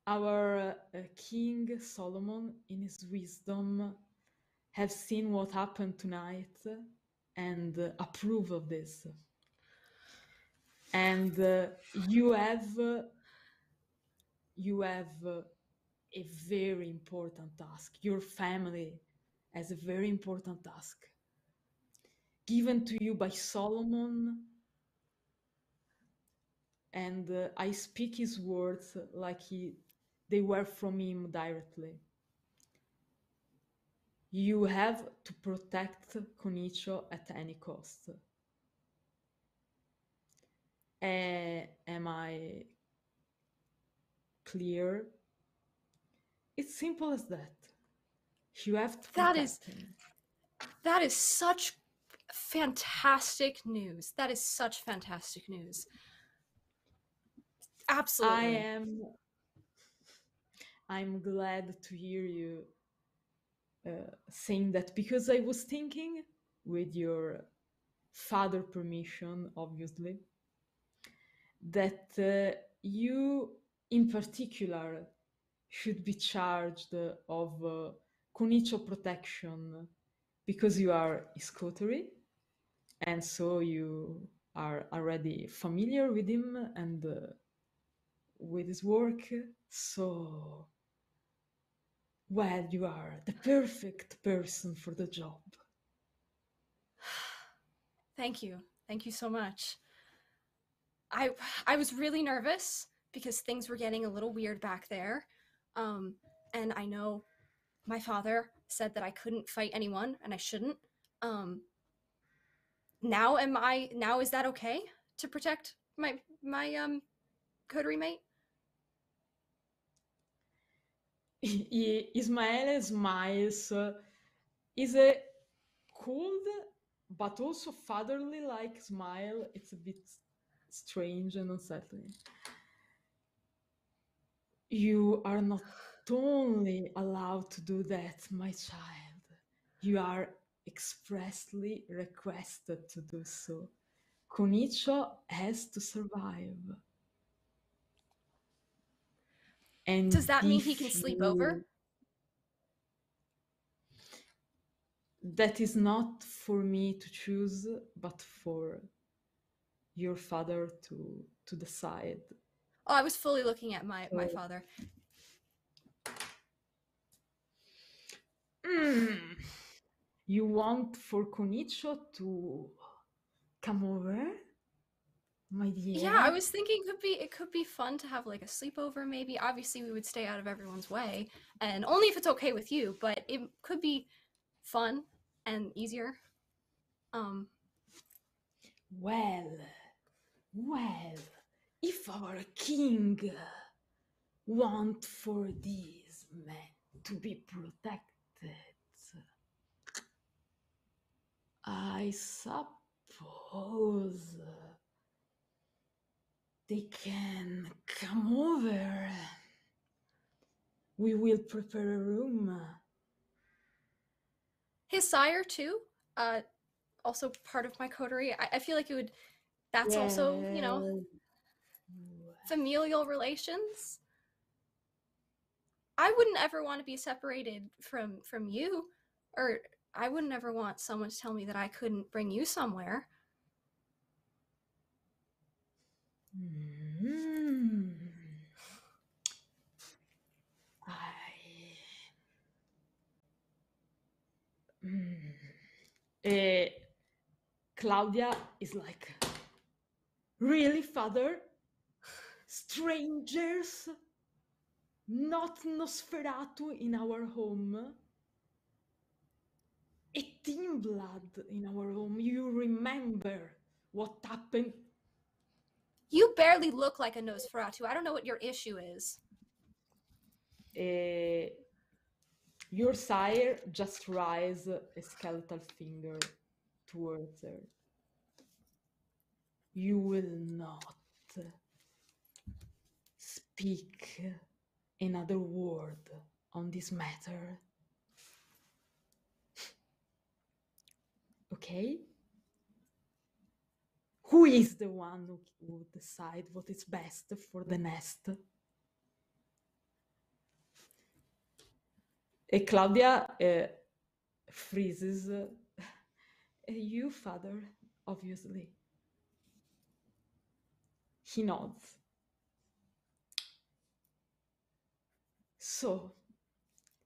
Our King Solomon, in his wisdom, have seen what happened tonight and approve of this. And you have a very important task. Your family has a very important task given to you by Solomon. And I speak his words like they were from him directly. You have to protect Conicio at any cost. Am I clear? It's simple as that. You have to protect him. That is such fantastic news. That is such fantastic news. Absolutely. I'm glad to hear you saying that, because I was thinking, with your father permission, obviously, that you in particular should be charged of Conicio protection, because you are his coterie, and so you are already familiar with him and with his work. So, well, you are the perfect person for the job. Thank you. Thank you so much. I was really nervous because things were getting a little weird back there. And I know my father said that I couldn't fight anyone and I shouldn't. Now is that okay to protect my coterie mate? Ismaele smiles. Is a cold but also fatherly like smile. It's a bit strange and unsettling. You are not only allowed to do that, my child. You are expressly requested to do so. Conicio has to survive. And does that mean he can sleep over? That is not for me to choose, but for your father to decide. Oh, I was fully looking at my father. You want for Conicio to come over, my dear? Yeah, I was thinking it could be fun to have like a sleepover maybe. Obviously, we would stay out of everyone's way, and only if it's okay with you, but it could be fun and easier. Well, if our king want for these men to be protected, I suppose they can come over. We will prepare a room. His sire too? also part of my coterie. I feel like it would. That's also, you know, familial relations. I wouldn't ever want to be separated from you, or I wouldn't ever want someone to tell me that I couldn't bring you somewhere. Claudia is like, really, father? Strangers? Not Nosferatu in our home? A team blood in our home. You remember what happened? You barely look like a Nosferatu. I don't know what your issue is. Your sire just raised a skeletal finger towards her. You will not speak another word on this matter. Okay? Who is the one who will decide what is best for the nest? Claudia freezes. You, father, obviously. He nods. So,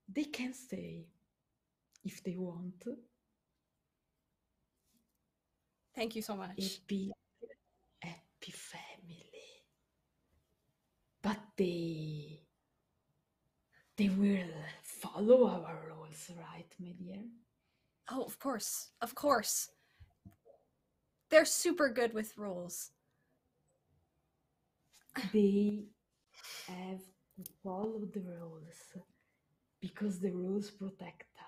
they can stay if they want. Thank you so much. Happy family. But they will follow our rules, right, my dear? Oh, of course. Of course. They're super good with rules. They have to follow the rules because the rules protect us.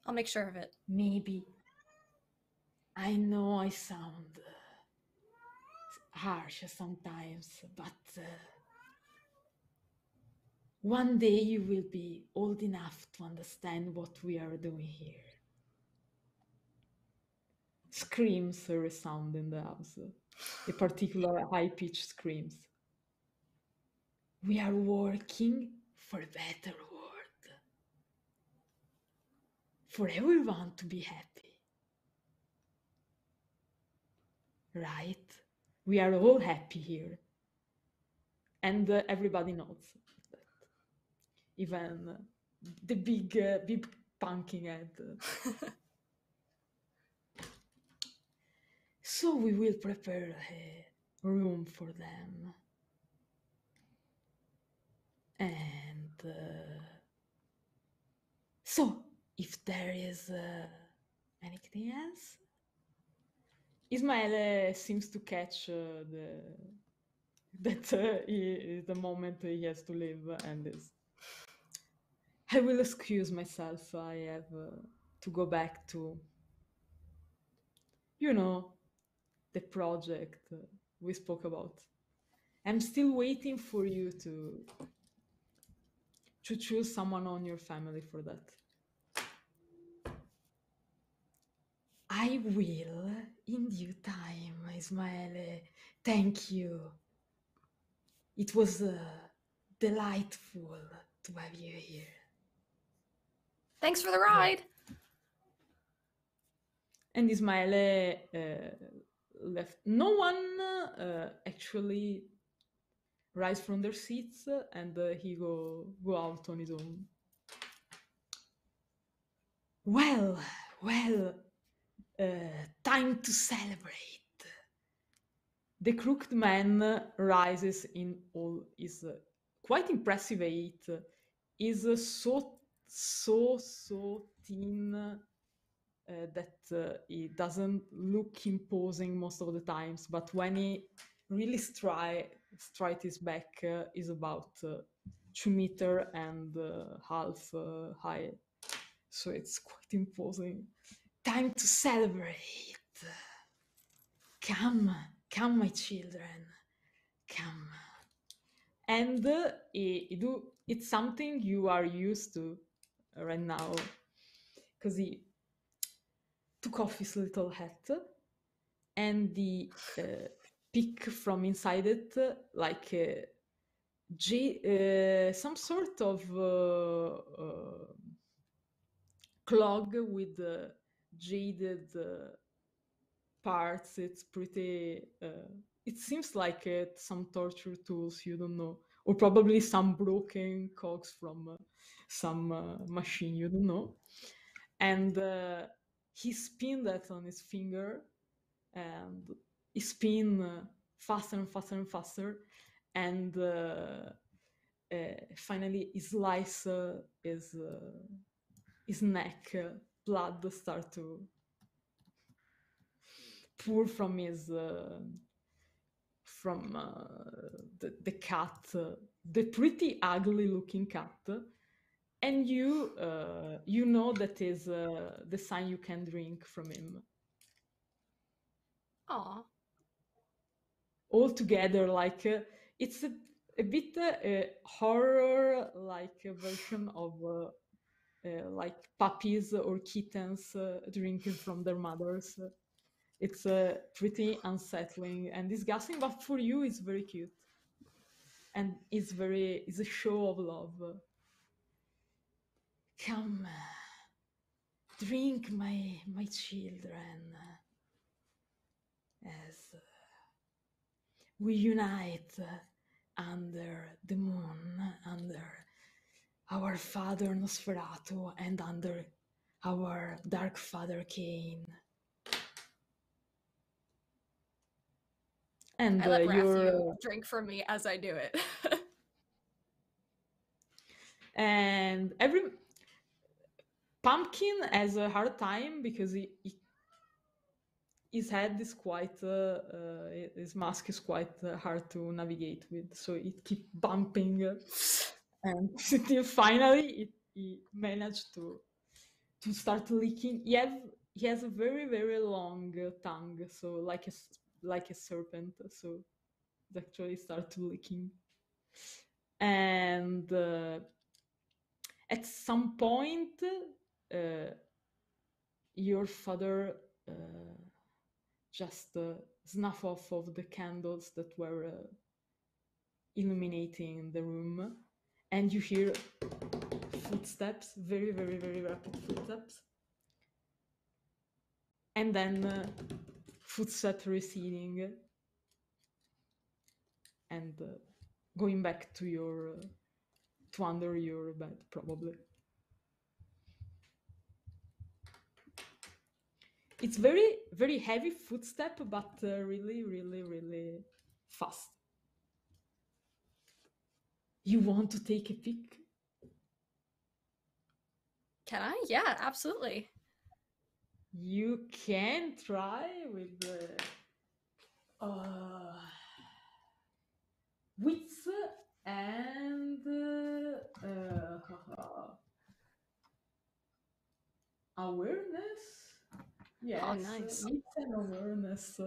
I'll make sure of it. Maybe. I know I sound harsh sometimes, but one day you will be old enough to understand what we are doing here. Screams resound in the house, a particular high-pitched screams. We are working for a better world, for everyone to be happy. Right? We are all happy here. And everybody knows that. Even the big pumpkin head. So we will prepare a room for them. And so, if there is anything else, Ismaele seems to catch the moment he has to leave, and is. I will excuse myself. I have to go back to, the project we spoke about. I'm still waiting for you to choose someone on your family for that. I will in due time, Ismaele. Thank you. It was delightful to have you here. Thanks for the ride. And Ismaele left. No one actually rise from their seats, and he go out on his own. Well, time to celebrate. The crooked man rises in all his quite impressive height. Is so thin that he doesn't look imposing most of the times, but when he really straight his back is about 2 meters and half high, so it's quite imposing. Time to celebrate. Come, my children, come. And it's something you are used to right now. because he took off his little hat, and the pick from inside it, like some sort of clog with jaded parts. It's pretty. It seems like some torture tools, you don't know, or probably some broken cogs from some machine, you don't know. And he spun that on his finger, and he spin faster and faster and faster, and finally he slice his neck. Blood start to pour from his the cat, the pretty ugly looking cat, and you know that is the sign you can drink from him. Aw. All together, like it's a bit horror like version of like puppies or kittens drinking from their mothers. It's pretty unsettling and disgusting, but for you it's very cute, and it's a show of love. Come, drink, my children, as we unite under the moon, under our father Nosferatu, and under our dark father Cain. And I let Raphael drink from me as I do it. And every Pumpkin has a hard time because his head is quite, his mask is quite hard to navigate with, so it keeps bumping, and until finally he managed to start licking. He has a very, very long tongue, so like a serpent, so it actually starts licking. And at some point, your father just snuff off of the candles that were illuminating the room, and you hear footsteps, very, very, very rapid footsteps, and then footsteps receding, and going back to under your bed, probably. It's very, very heavy footstep, but really, really, really fast. You want to take a peek? Can I? Yeah, absolutely. You can try with wits and awareness. Yes, oh, nice. Wits and awareness.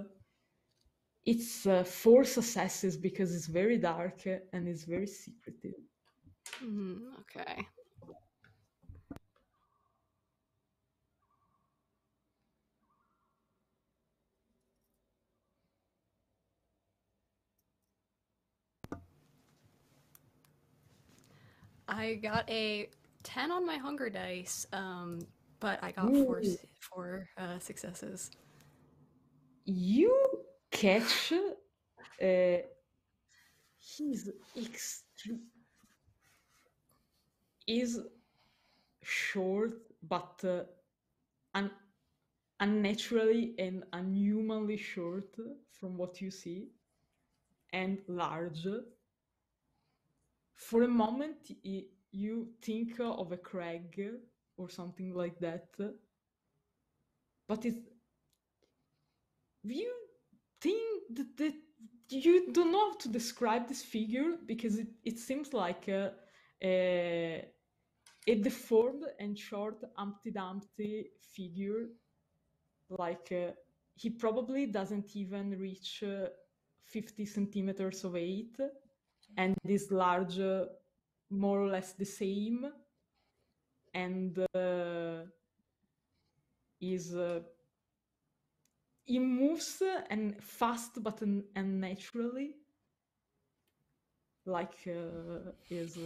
It's 4 successes because it's very dark and it's very secretive. Okay. I got a 10 on my hunger dice, but I got four successes. You catch he's is short, but unnaturally and unhumanly short from what you see, and large. For a moment, you think of a crag or something like that, but you think that you don't know how to describe this figure because it seems like a deformed and short Humpty Dumpty figure. Like he probably doesn't even reach 50 centimeters of height, and is large, more or less the same. And is he moves and fast but unnaturally, like is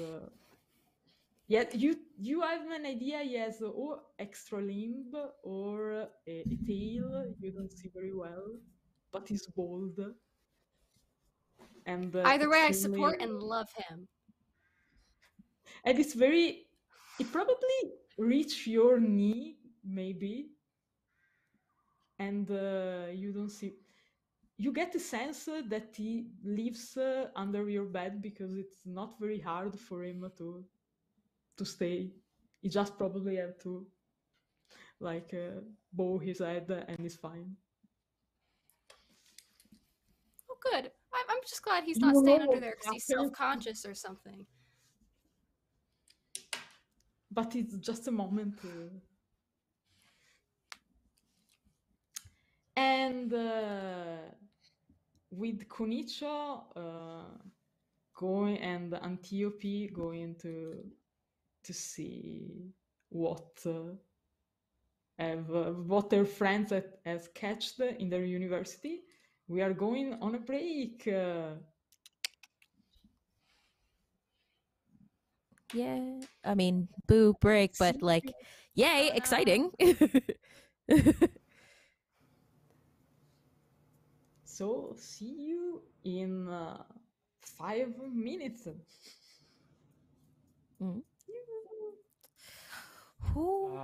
yeah, you have an idea he has or extra limb or a tail you don't see very well, but he's bold and Either way, I extremely, support and love him. and it's very, it probably reach your knee maybe, and you don't see, you get the sense that he lives under your bed because it's not very hard for him to stay. He just probably have to like bow his head and he's fine. Oh, good. I'm just glad he's You not know staying under what there because he's happens, self-conscious or something. but it's just a moment. And with Conicio going and Antiope going to see what what their friends has catched in their university, we are going on a break. Yeah, I mean, boo break, but like, yay, Oh, no. exciting. So see you in 5 minutes. Mm. Whew.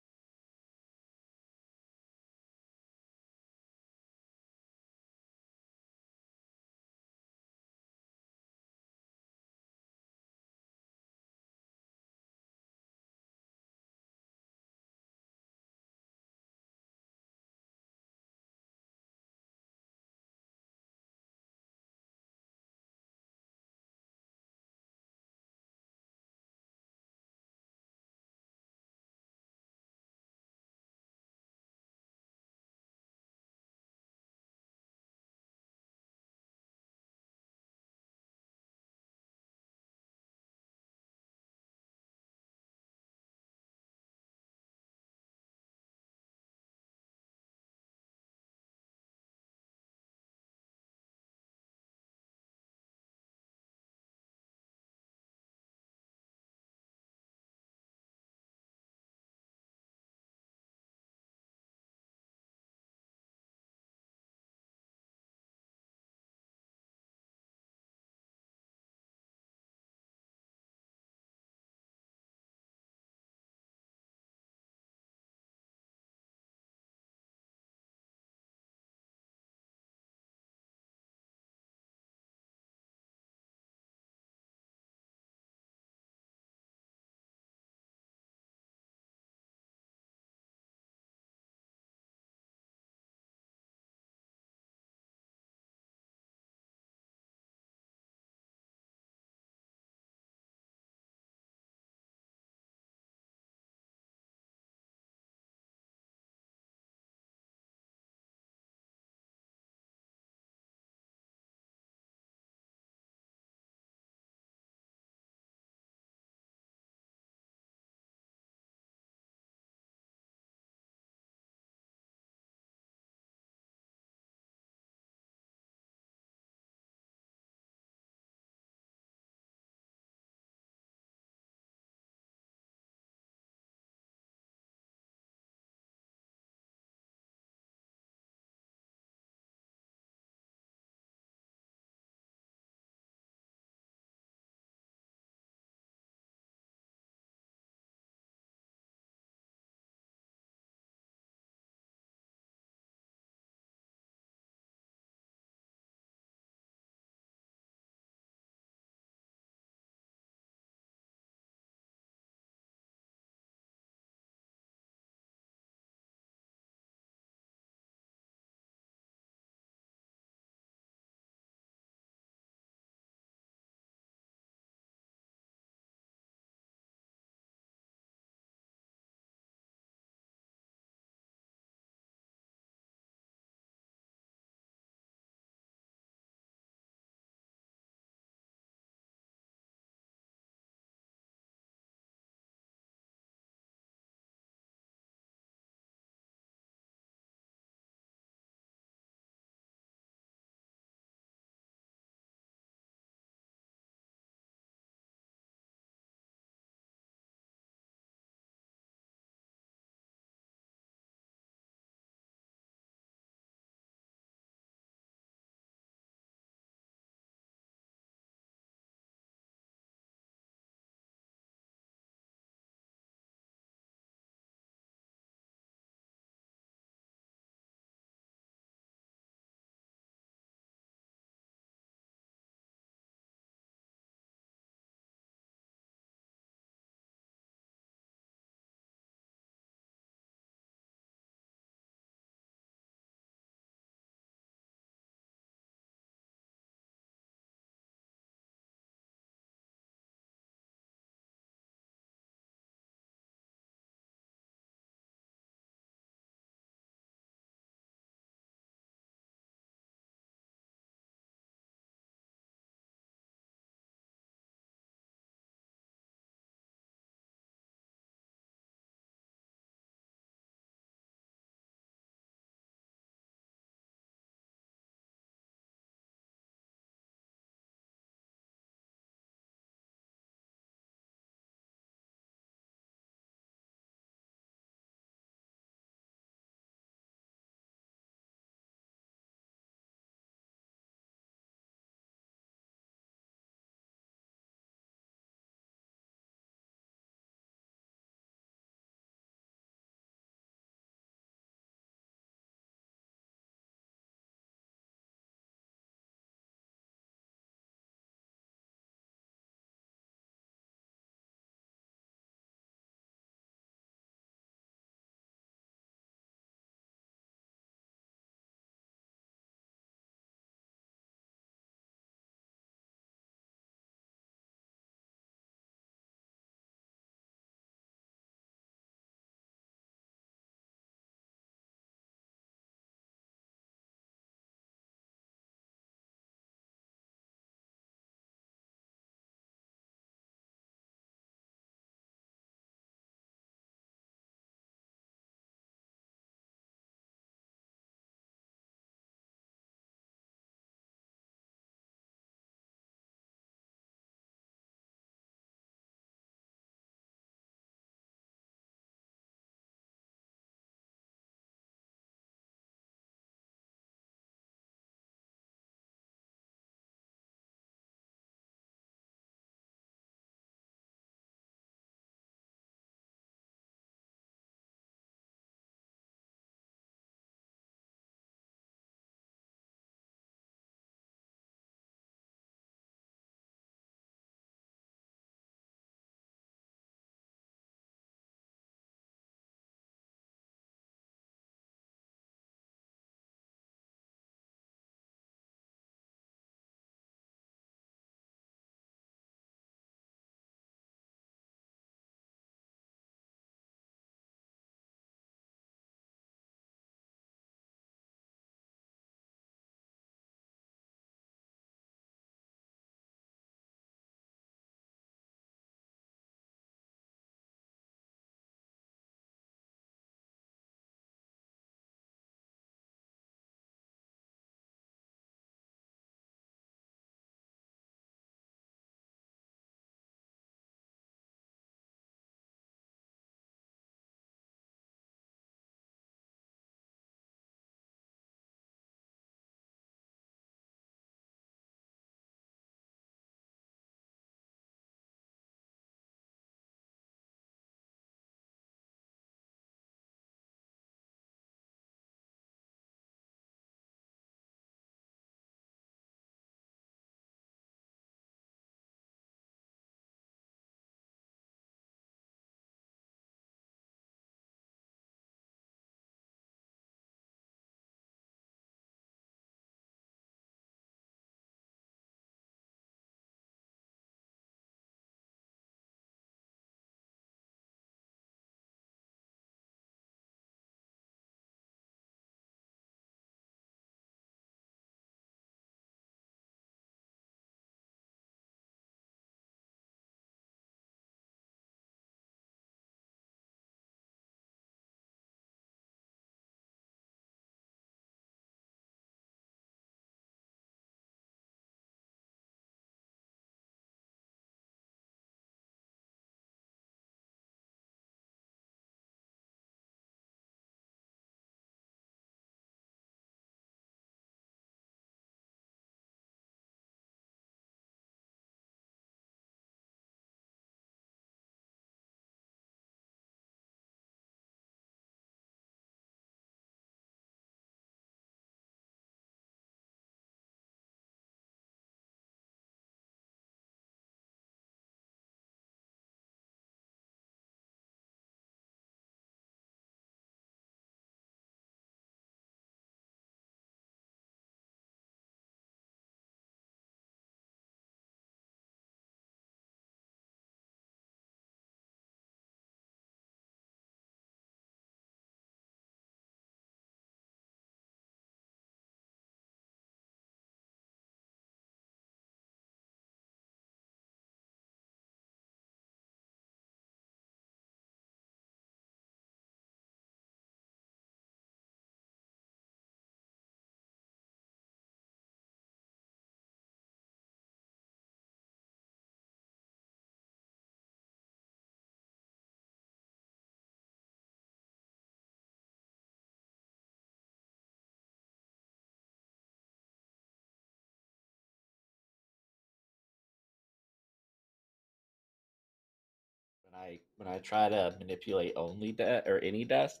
when I try to manipulate only or any desk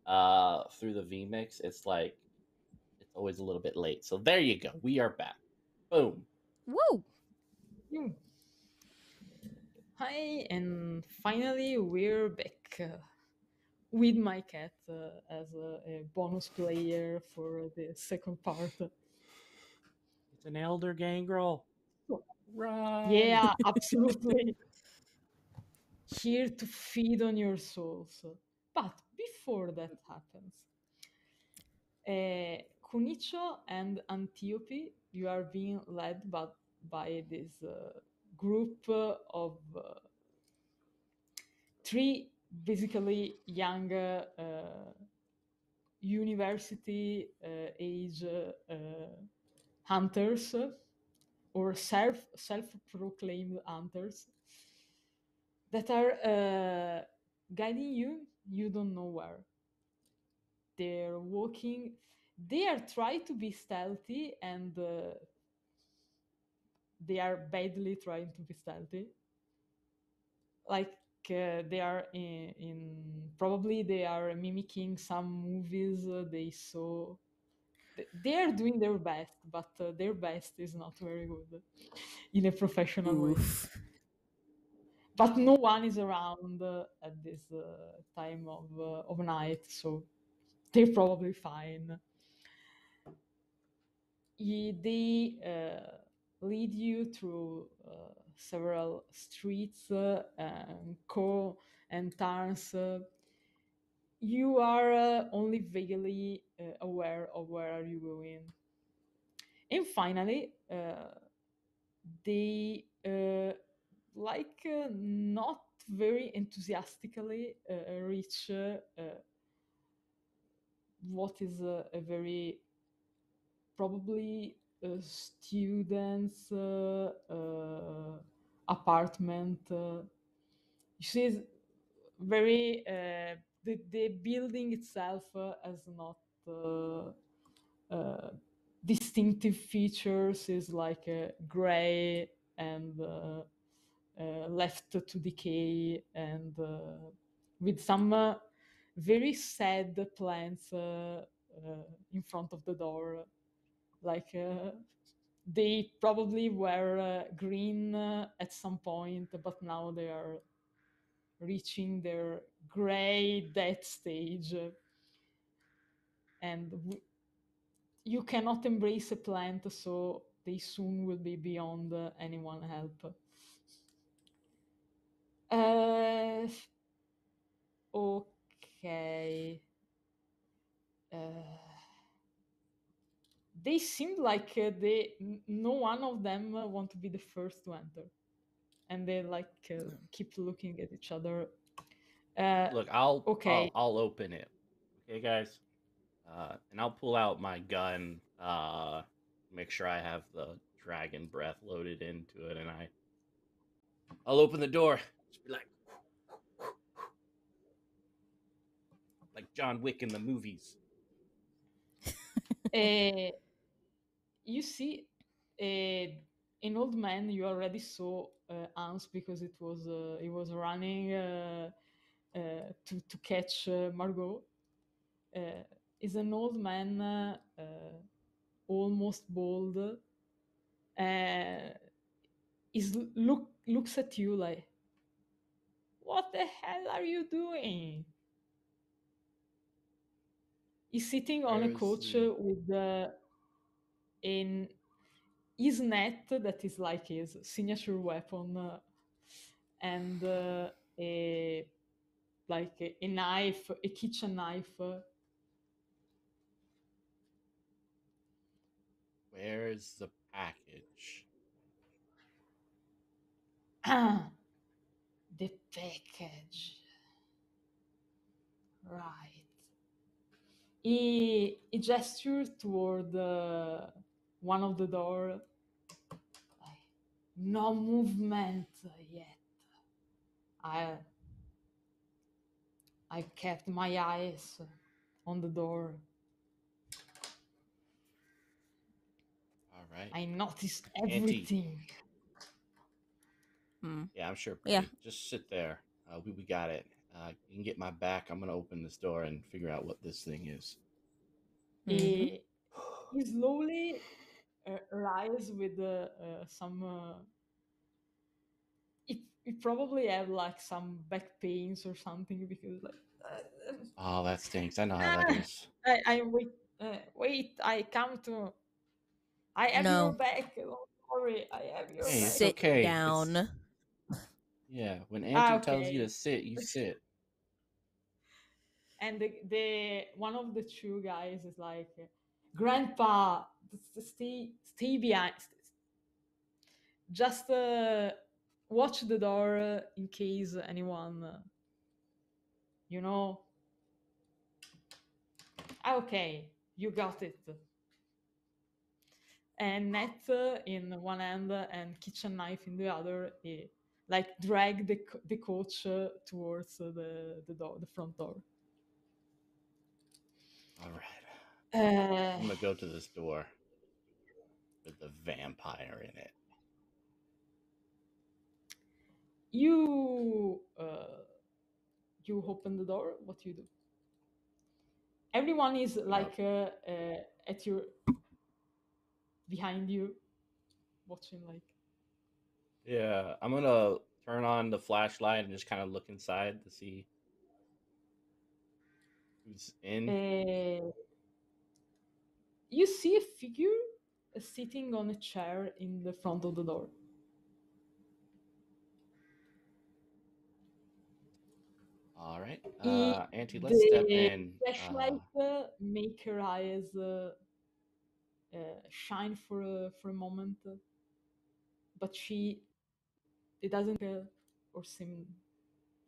through the vmix, it's like it's always a little bit late. So there you go, we are back. Boom. Woo! Hi, and finally we're back with my cat as a bonus player for the second part. It's an elder gangrel. Run. Yeah, absolutely. Here to feed on your souls. But before that happens, Conicio and Antiope, you are being led by this group of three basically young university age hunters or self-proclaimed hunters that are guiding you. You don't know where. They're walking. They are trying to be stealthy, and they are badly trying to be stealthy. Like they are in probably they are mimicking some movies they saw. They are doing their best, but their best is not very good in a professional way. But no one is around at this time of night, so they're probably fine. They lead you through several streets and towns. You are only vaguely aware of where are you going. And finally, they not very enthusiastically reach what is a very probably student's apartment. You see, it's very the building itself has not distinctive features. Is like gray and left to decay, and with some very sad plants in front of the door. Like they probably were green at some point, but now they are reaching their gray death stage. And you cannot embrace a plant, so they soon will be beyond anyone help. Okay. They seem like no one of them want to be the first to enter, and they like keep looking at each other. Look, I'll Okay. I'll open it. Okay, guys. And I'll pull out my gun. Make sure I have the dragon breath loaded into it, and I'll open the door. Just be like John Wick in the movies. You see an old man. You already saw Hans because he was running to catch Margot. Is an old man, almost bald. Looks at you like, what the hell are you doing? He's sitting on a couch with his net that is like his signature weapon, and a knife, a kitchen knife. Where's the package? The package. Right. He gestures toward one of the door. Like, no movement yet. I kept my eyes on the door. All right. I noticed everything. Yeah, I'm sure. Buddy. Yeah. Just sit there. We got it. You can get my back. I'm gonna open this door and figure out what this thing is. He slowly rise with some. He probably have like some back pains or something because like. Oh, that stinks. I know how that is. I wait. Wait, I come to. I have your back. Don't worry, I have your Hey, back. it's okay. Down. Yeah, when Auntie tells Okay. you to sit, you sit. And the one of the two guys is like, Grandpa, stay behind. Just watch the door in case anyone, you know. Okay, you got it. And net in one hand and kitchen knife in the other, like drag the coach towards the door, the front door. All right. I'm gonna go to this door with the vampire in it. You open the door. What you do? Everyone is like at your behind you, watching like. Yeah, I'm gonna turn on the flashlight and just kind of look inside to see who's in. You see a figure sitting on a chair in the front of the door. All right, Auntie, let's step in. Flashlight make her eyes shine for a moment, but it doesn't or seem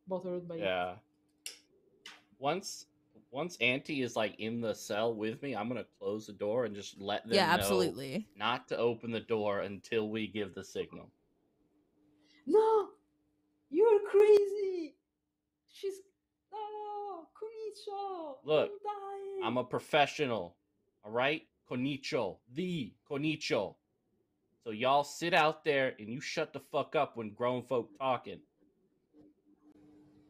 bothered by it. Yeah. Once Auntie is like in the cell with me, I'm gonna close the door and just let them know absolutely. not to open the door until we give the signal. No, you're crazy. She's Conicio. Look, I'm a professional. All right, Conicio, the Conicio. So y'all sit out there and you shut the fuck up when grown folk talking.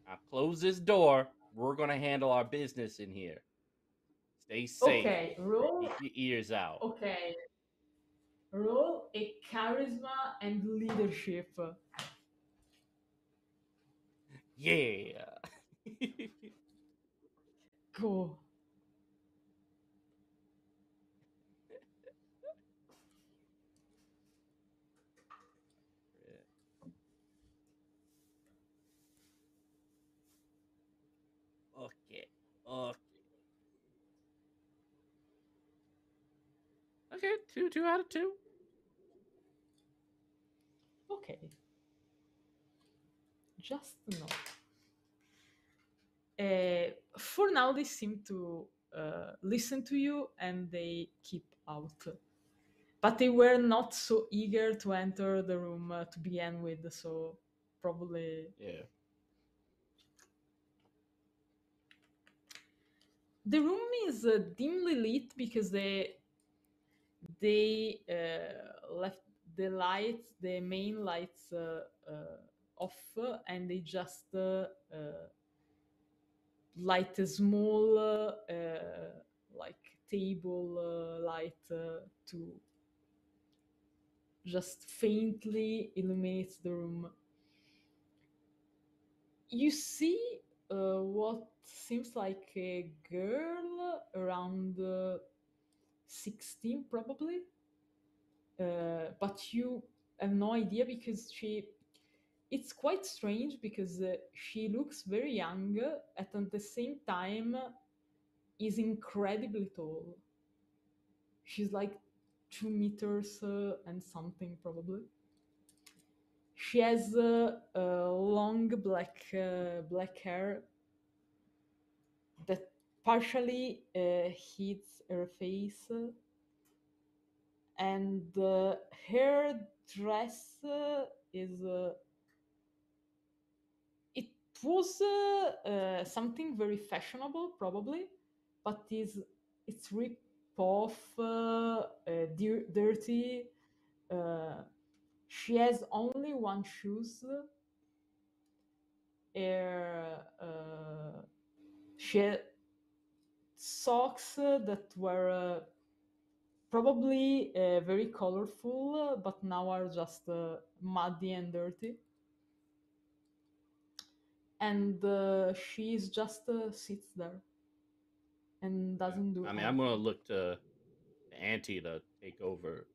Now close this door. We're gonna handle our business in here. Stay safe. Okay, roll. Keep your ears out. Okay. Roll a charisma and leadership. Yeah. Go. Okay. Okay, 2 out of 2. Okay. Just no. For now, they seem to listen to you and they keep out. But they were not so eager to enter the room to begin with, so probably. Yeah. The room is dimly lit because they left the lights, the main lights off, and they just light a small like table light to just faintly illuminates the room. You see what seems like a girl around 16 probably, but you have no idea because it's quite strange because she looks very young and at the same time is incredibly tall. She's like 2 meters and something probably. She has long black hair that partially hits her face, and her dress is it was something very fashionable probably, but it's ripped off, dirty. uh, she has only one shoes, she had socks that were probably very colorful, but now are just muddy and dirty. And she's just sits there and doesn't do I mean, anything. I'm gonna look to Auntie to take over.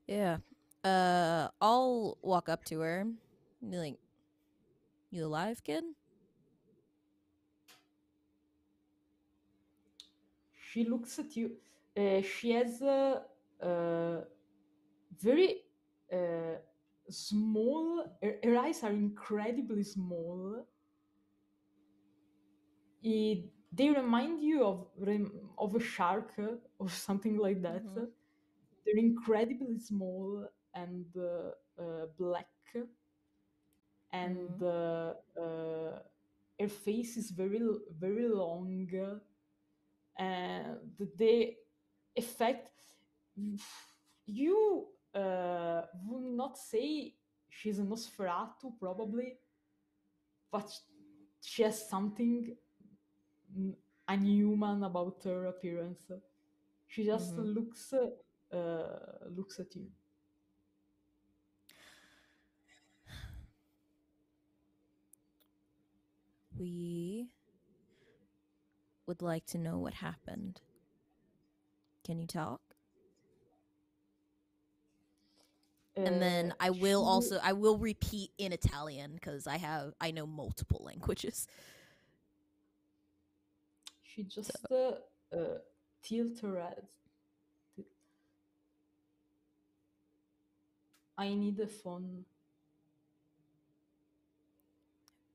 Yeah. I'll walk up to her and be like, "You alive, kid?" She looks at you. She has very small. Her eyes are incredibly small. They remind you of a shark or something like that. Mhm. They're incredibly small and black, and her face is very very long, and the effect, you would not say she's a Nosferatu probably, but she has something inhuman about her appearance. She just looks at you. We would like to know what happened. Can you talk? And then I will repeat in Italian because I know multiple languages. She just tilts her head. I need a phone.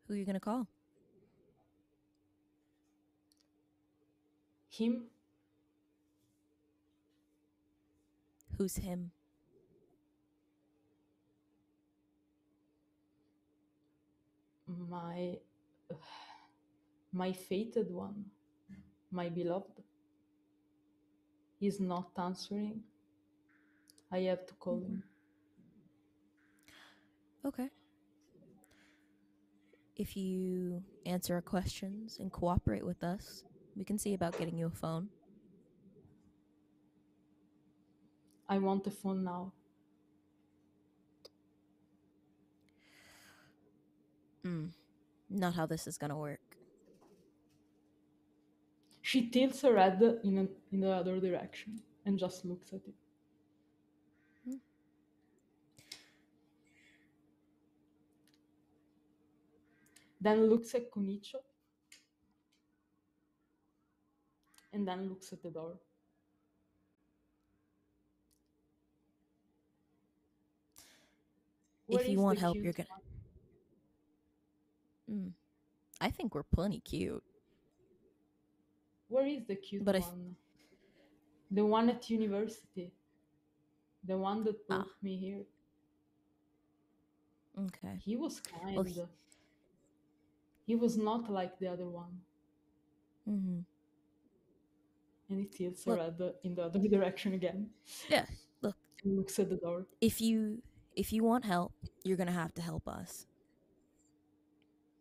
Who are you gonna call? Him? Who's him? My fated one, my beloved. He's not answering. I have to call him. Okay. If you answer our questions and cooperate with us, we can see about getting you a phone. I want a phone now. Not how this is gonna work. She tilts her head in the other direction and just looks at it. Then looks at Conicio. And then looks at the door. If you want help, you're gonna. I think we're plenty cute. Where is the cute one? The one at university. The one that brought me here. Okay. He was kind. Well, he was not like the other one. Mm-hmm. And he tilts her head in the other direction again. Yeah, look. And looks at the door. If you want help, you're gonna have to help us.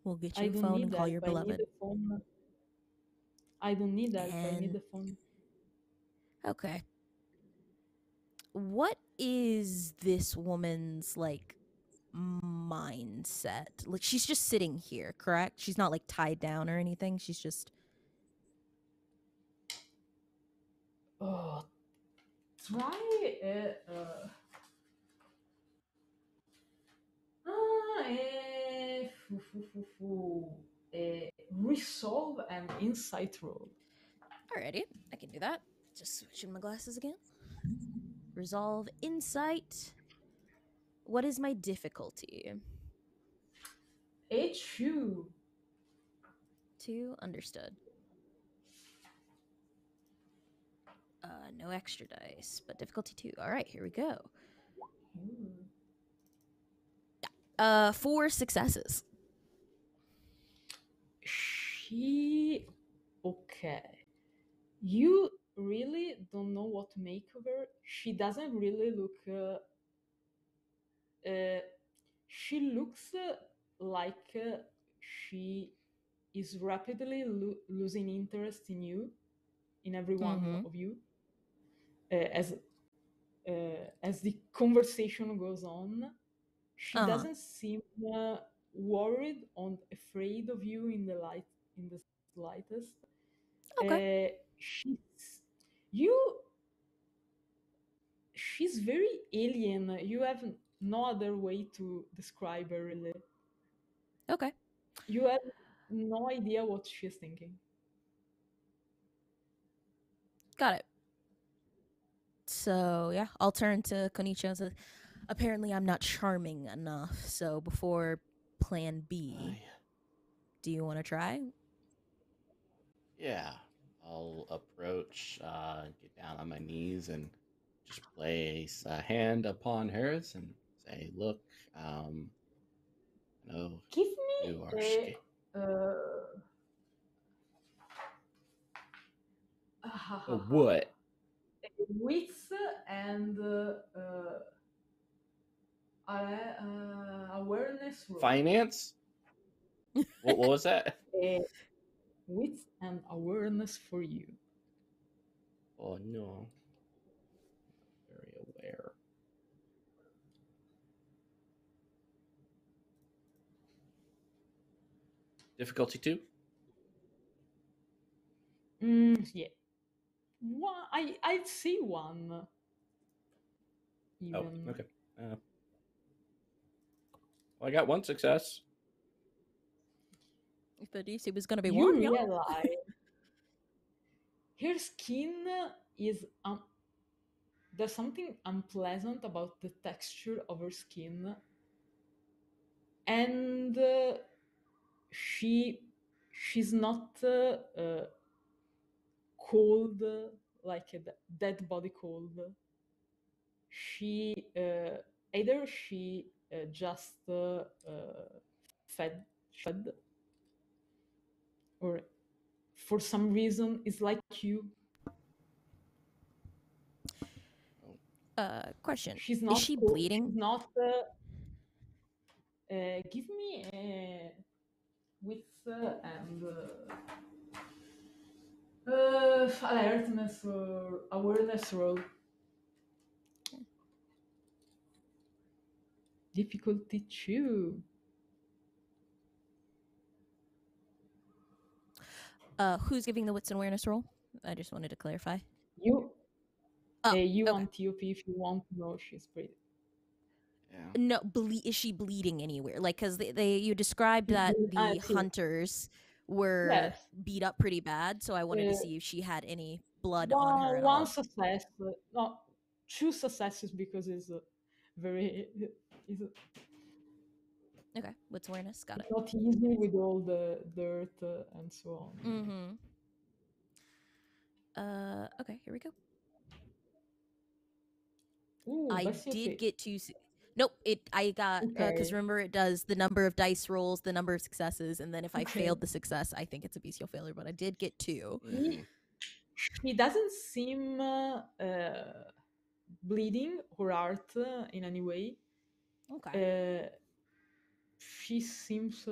We'll get you a phone and call your beloved. I don't need that. I need the phone. Okay. What is this woman's mindset? Like, she's just sitting here, correct? She's not tied down or anything. She's just. Try resolve an insight roll. Alrighty, I can do that. Just switching my glasses again. Resolve insight. What is my difficulty? H2. 2, understood. No extra dice, but difficulty 2. All right, here we go. 4 successes. Okay. You really don't know what to make of her. She doesn't really look. She looks like she is rapidly losing interest in you, in every one of you, as the conversation goes on. She doesn't seem worried or afraid of you in the slightest. Okay. She's very alien. You have no other way to describe her, really. Okay. You have no idea what she's thinking. Got it. So yeah, I'll turn to Conicio and say, apparently I'm not charming enough. So before plan B, do you want to try? Yeah, I'll approach, get down on my knees, and just place a hand upon hers and say, "Look, no, Give you are me what? wits and awareness roll. Finance? What was that? Wits and awareness for you. Oh no, very aware. Difficulty 2? Yeah. One, I'd say 1. Even. Oh, okay. Well, I got 1 success. If the DC was going to be You 1, realize her skin is there's something unpleasant about the texture of her skin, and she's not cold, like a dead body cold. She either she just fed, or for some reason is like you. Question. She's not. Is she bleeding? She's not. Give me a wits and alertness or awareness roll. Difficulty 2. Who's giving the wits and awareness roll? I just wanted to clarify. You. You okay. Antiope, if you want to know, she's pretty. Yeah. No, is she bleeding anywhere? Like, because you described that the hunters were beat up pretty bad, so I wanted to see if she had any blood on her at all. One success, no, 2 successes because it's very. Okay, what's awareness? Got it. Not easy with all the dirt and so on. Okay, here we go. Ooh, I did get 2. Nope, I got because remember it does the number of dice rolls, the number of successes, and then if I failed the success, I think it's a bestial failure. But I did get 2. He doesn't seem bleeding or hurt in any way. Okay. She seems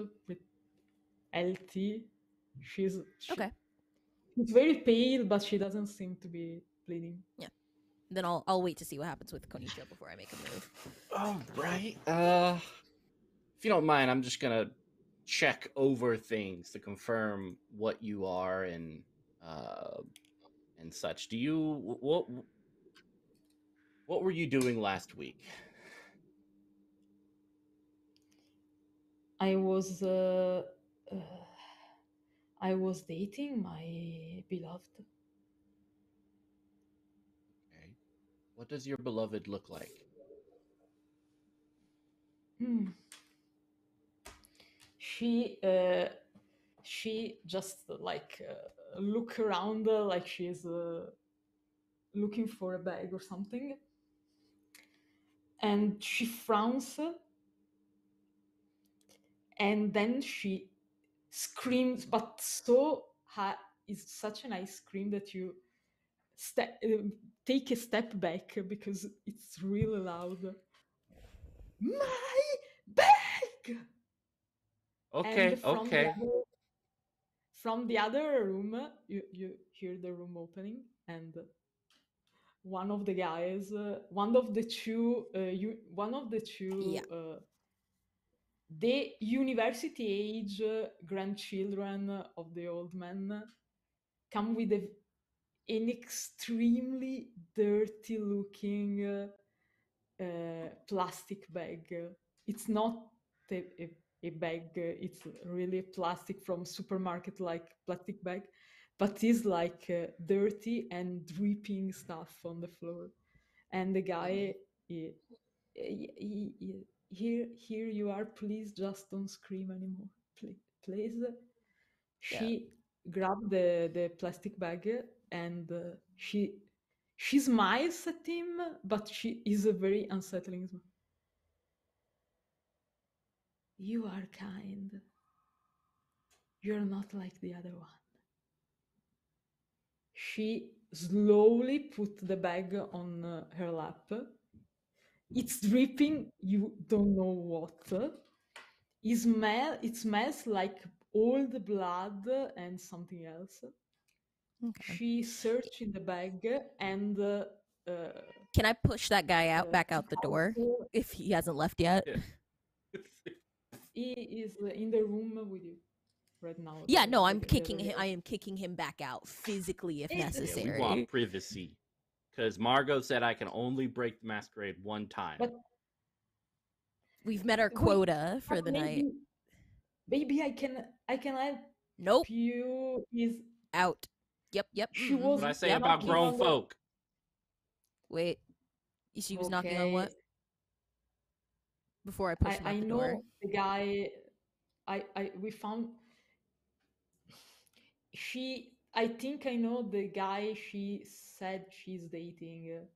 healthy. She's very pale, but she doesn't seem to be bleeding. Yeah. Then I'll wait to see what happens with Conicio before I make a move. All right. If you don't mind, I'm just gonna check over things to confirm what you are and such. Do you what were you doing last week? I was dating my beloved. Okay. What does your beloved look like? She just like look around like she's looking for a bag or something, and she frowns, and then she screams, but is such a nice scream that you take a step back because it's really loud. My bag! Okay, okay. From the other room, you hear the room opening, and one of the guys, one of the two, the university age grandchildren of the old man come with an extremely dirty looking plastic bag. It's not a bag, it's really plastic from supermarket like plastic bag, but it's like dirty and dripping stuff on the floor. And the guy, here you are, please just don't scream anymore, please. She grabbed the plastic bag and she smiles at him, but she is a very unsettling smile. You are kind. You're not like the other one. She slowly put the bag on her lap. It's dripping, you don't know what. It smells like old blood and something else. Okay. She searched in the bag and... can I push that guy back out the door if he hasn't left yet? Yeah. He is in the room with you right now. Yeah, no, I'm kicking him. I am kicking him back out physically if necessary. Yeah, we want privacy, because Margot said I can only break the masquerade one time. But we've met our quota for the night. Maybe I can help. Nope. You is out. Yep. She was. What I say about grown folk? Wait, she was knocking on what? Before I push him out the door. I know the guy. We found. I think I know the guy she said she's dating.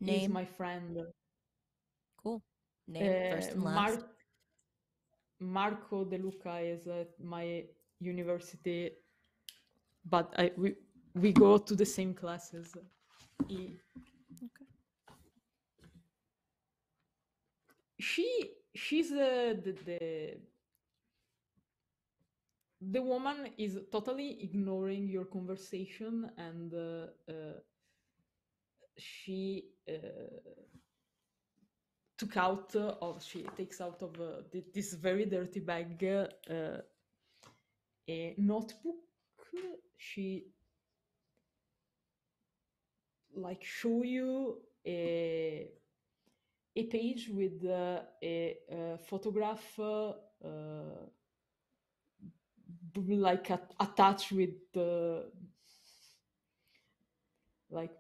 Name? He's my friend. Cool. Name first and last. Marco De Luca is at my university, but we go to the same classes. Okay. She's the woman is totally ignoring your conversation, and she takes out of this very dirty bag a notebook. She show you a page with a photograph attached with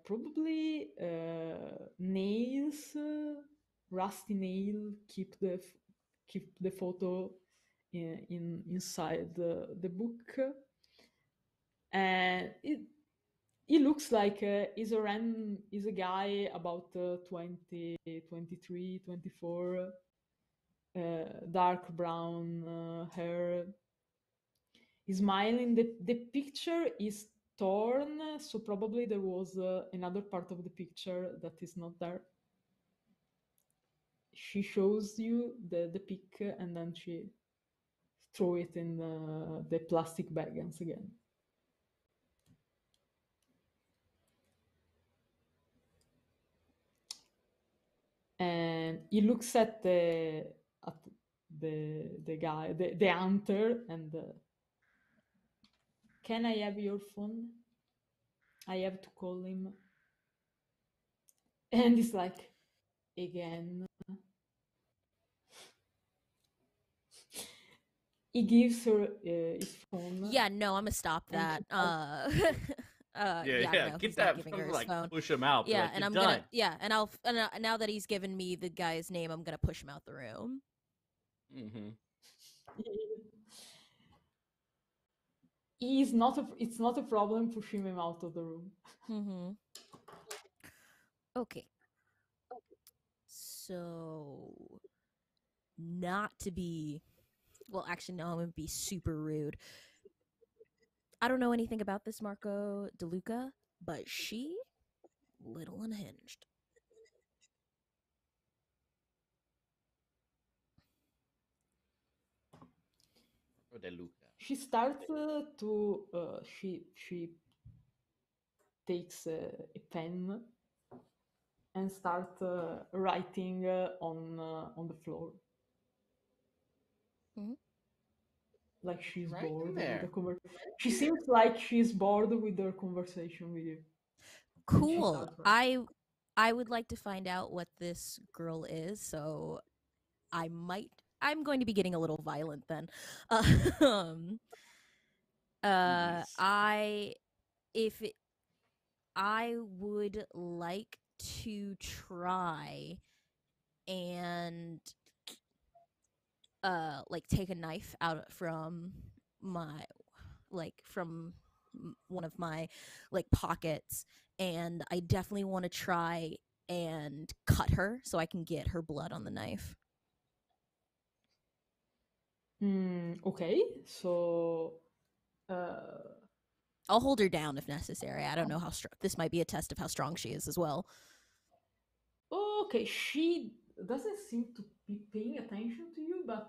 probably nails, rusty nail. Keep the photo inside the book, and it looks like he's a guy about 20, 23, 24, dark brown hair. He's smiling. The picture is torn, so probably there was another part of the picture that is not there. She shows you the pic, and then she throw it in the plastic bag once again. And he looks at the guy, the hunter, and can I have your phone? I have to call him. And he's like, again. He gives her his phone. Yeah, no, I'm gonna stop that. Yeah, get that phone, push him out. Yeah, and I'm done. Now that he's given me the guy's name, I'm gonna push him out the room. Mm-hmm. It's not a problem pushing him out of the room. Mm-hmm. Okay. So, not to be... Well, actually, no, I'm going to be super rude. I don't know anything about this Marco De Luca, but she... little unhinged. de Luca. She starts she takes a pen and start writing on the floor. Mhm. Like she's Right bored there. with the conversation. She seems like she's bored with their conversation with you. Cool. I would like to find out what this girl is, so I'm going to be getting a little violent then. Nice. I would like to try and like take a knife out from my one of my like pockets, and I definitely want to try and cut her so I can get her blood on the knife. Okay, so I'll hold her down if necessary. I don't know how strong. This might be a test of how strong she is as well. okay, she doesn't seem to be paying attention to you, but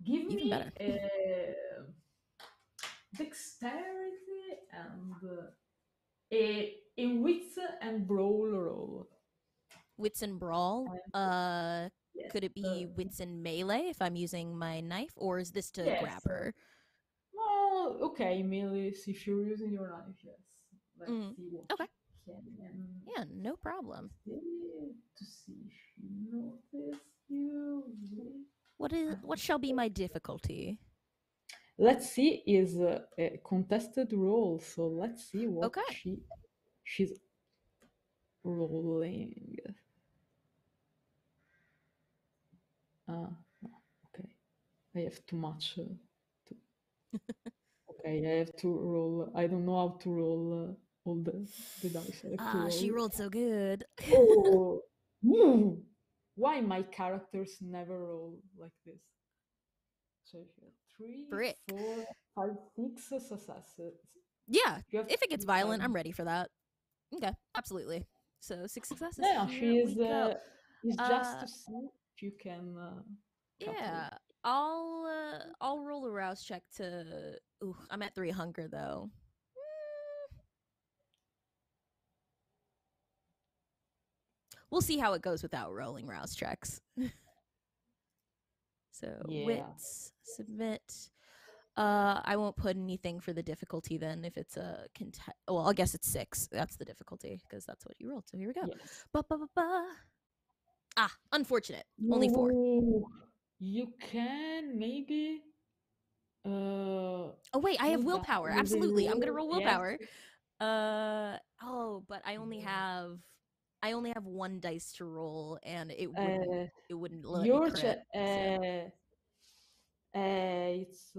give even me better. a dexterity and a wits and brawl roll. Wits and brawl. Yes, Could it be wits and melee if I'm using my knife, or is this to yes, grab her? Well, okay, melee. If you're using your knife, yes. Let's see what Okay. she can. Yeah, no problem. To see if she noticed you. What shall be my difficulty? Let's see, is a contested roll. So let's see what Okay. she's rolling. Okay, I have too much. Okay, I have to roll. I don't know how to roll all the dice. I have to roll. She rolled so good. Oh, why my characters never roll like this? So here, 3, Frick. 4, 5, 6 successes. Yeah, if it gets violent, I'm ready for that. Okay, absolutely. So 6 successes. Yeah, Here we go. It's just to see if you can. Yeah, I'll roll a rouse check to. Ooh, I'm at 3 hunger though. We'll see how it goes without rolling rouse checks. So wits, submit. I won't put anything for the difficulty then if it's a well, I guess it's 6. That's the difficulty because that's what you rolled. So here we go. Yes. Unfortunate. Only 4. You can maybe. Oh wait, I have willpower. Absolutely, I'm gonna roll willpower. Yes. But I only have 1 dice to roll, and it wouldn't let me crit. It's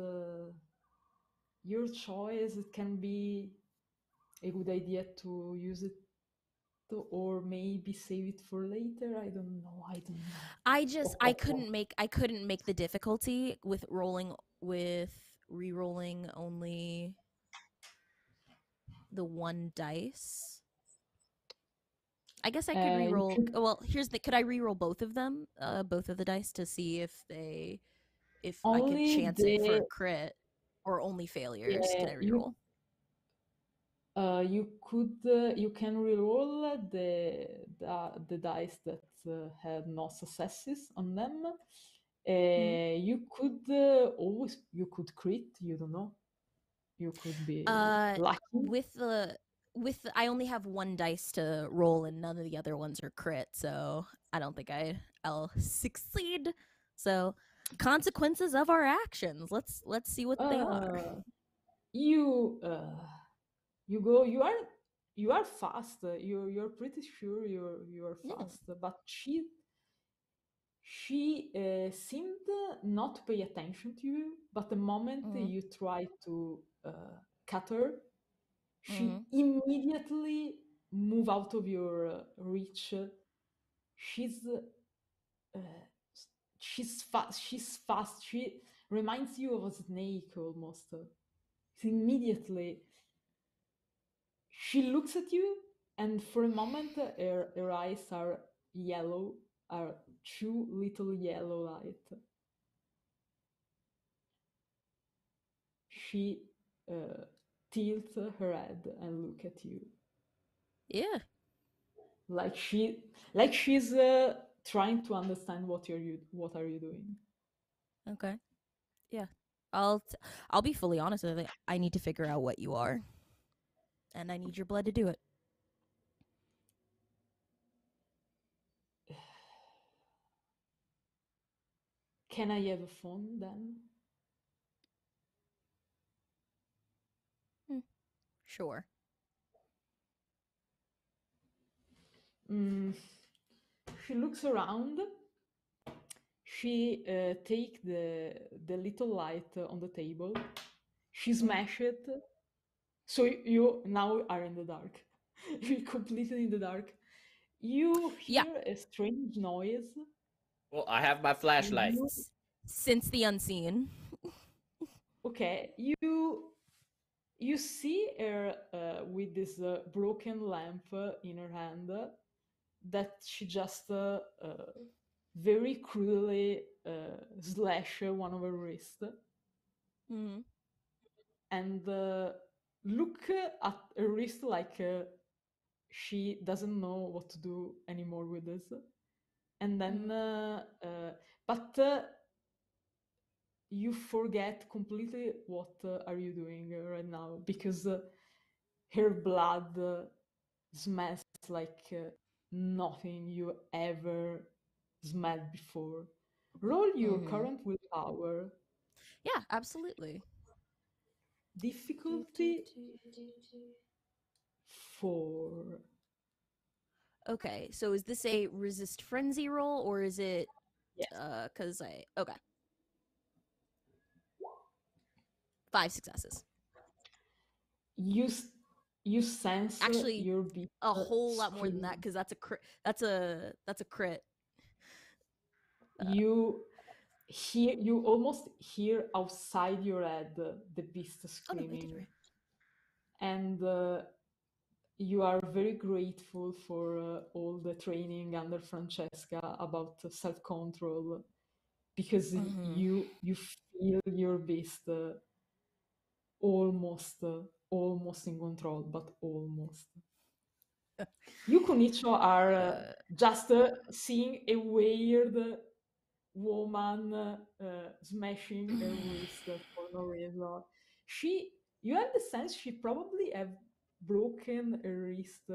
your choice. It can be a good idea to use it, or maybe save it for later. I don't know. I couldn't make the difficulty with re-rolling only the 1 dice. I guess I could re-roll. Well, could I re-roll both of them, both of the dice, to see if I could chance it for a crit, or only failures? Can I re-roll? You can re-roll the dice that had no successes on them. You could crit. You don't know. You could be lucky. I only have 1 dice to roll, and none of the other ones are crit, so I don't think I'll succeed. So, consequences of our actions. Let's see what they are. You go. You are fast. You're pretty sure you're fast, but she seemed not to pay attention to you. But the moment you try to cut her, she immediately move out of your reach. She's fast. She's fast. She reminds you of a snake almost. Immediately, she looks at you, and for a moment, her eyes are yellow, are 2 little yellow light. she tilts her head and look at you. Yeah. Like she's trying to understand what are you doing. Okay. Yeah. I'll be fully honest with it. I need to figure out what you are. And I need your blood to do it. Can I have a phone then? Sure. She looks around. She take the little light on the table. She smash it. So you now are in the dark. You're completely in the dark. You hear a strange noise. Well, I have my flashlight. Since the unseen. Okay, you see her with this broken lamp in her hand that she just very crudely slash one of her wrists. Mm-hmm. And look at her wrist like she doesn't know what to do anymore with this. And then, but you forget completely what are you doing right now, because her blood smells like nothing you ever smelled before. Roll your current willpower. Yeah, absolutely. Difficulty 4. Okay, so is this a resist frenzy roll, or is it Yes. cuz okay. 5 successes. You sense Actually your beast a whole lot more than that, cuz that's a crit. You almost hear outside your head the beast screaming. Oh, no, and you are very grateful for all the training under Francesca about self-control, because you feel your beast almost in control, but almost. You, Conicio, are just seeing a weird woman smashing her wrist for no reason. You have the sense she probably have broken her wrist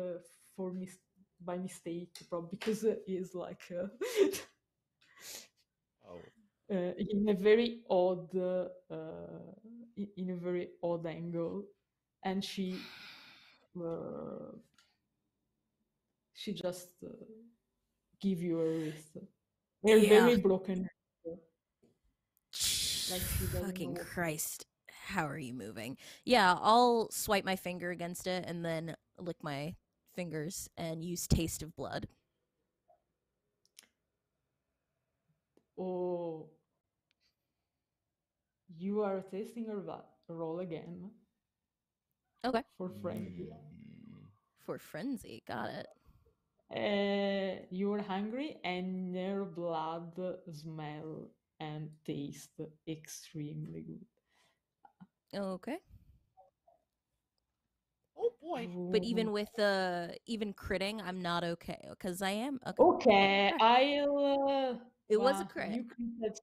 by mistake, probably because it is like in a very odd angle, and she just give you a wrist. They're very broken. Like fucking Christ. How are you moving? Yeah, I'll swipe my finger against it and then lick my fingers and use taste of blood. Oh, you are tasting her roll again. Okay. For frenzy. For frenzy, got it. You're hungry and your blood smell and taste extremely good. Okay. Oh boy! But even with even critting, I'm not okay because I am okay. I'll. It was a crit.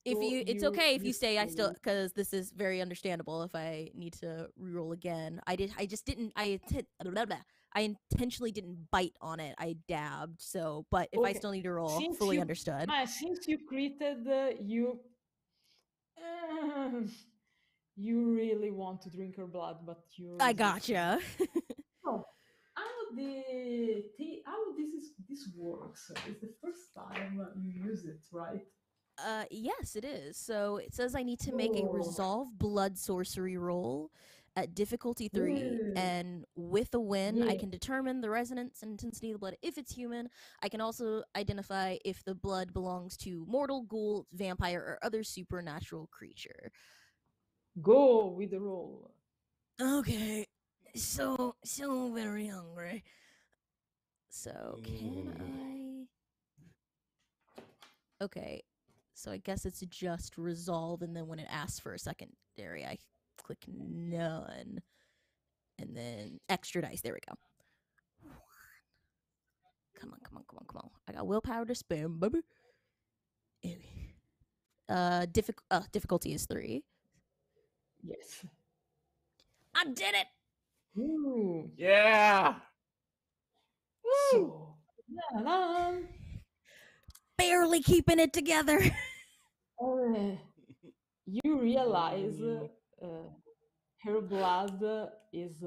If it's okay if you say I still, still, because this is very understandable. If I need to reroll again, I just didn't. I intentionally didn't bite on it. I dabbed. So, but if I still need to roll, fully understood. Since you critted, you really want to drink her blood, but you. I gotcha. Oh, how this works? It's the first time you use it, right? Yes, it is. So it says I need to make a resolve blood sorcery roll at difficulty 3, and with a win, I can determine the resonance and intensity of the blood if it's human. I can also identify if the blood belongs to mortal, ghoul, vampire, or other supernatural creature. Go with the roll. Okay. So very hungry. So can I? Okay. So I guess it's just resolve, and then when it asks for a secondary, click none. And then extra dice. There we go. Come on. I got willpower to spam, baby. Difficulty is 3. Yes. I did it! Ooh. Yeah. So, Barely keeping it together. You realize her blood is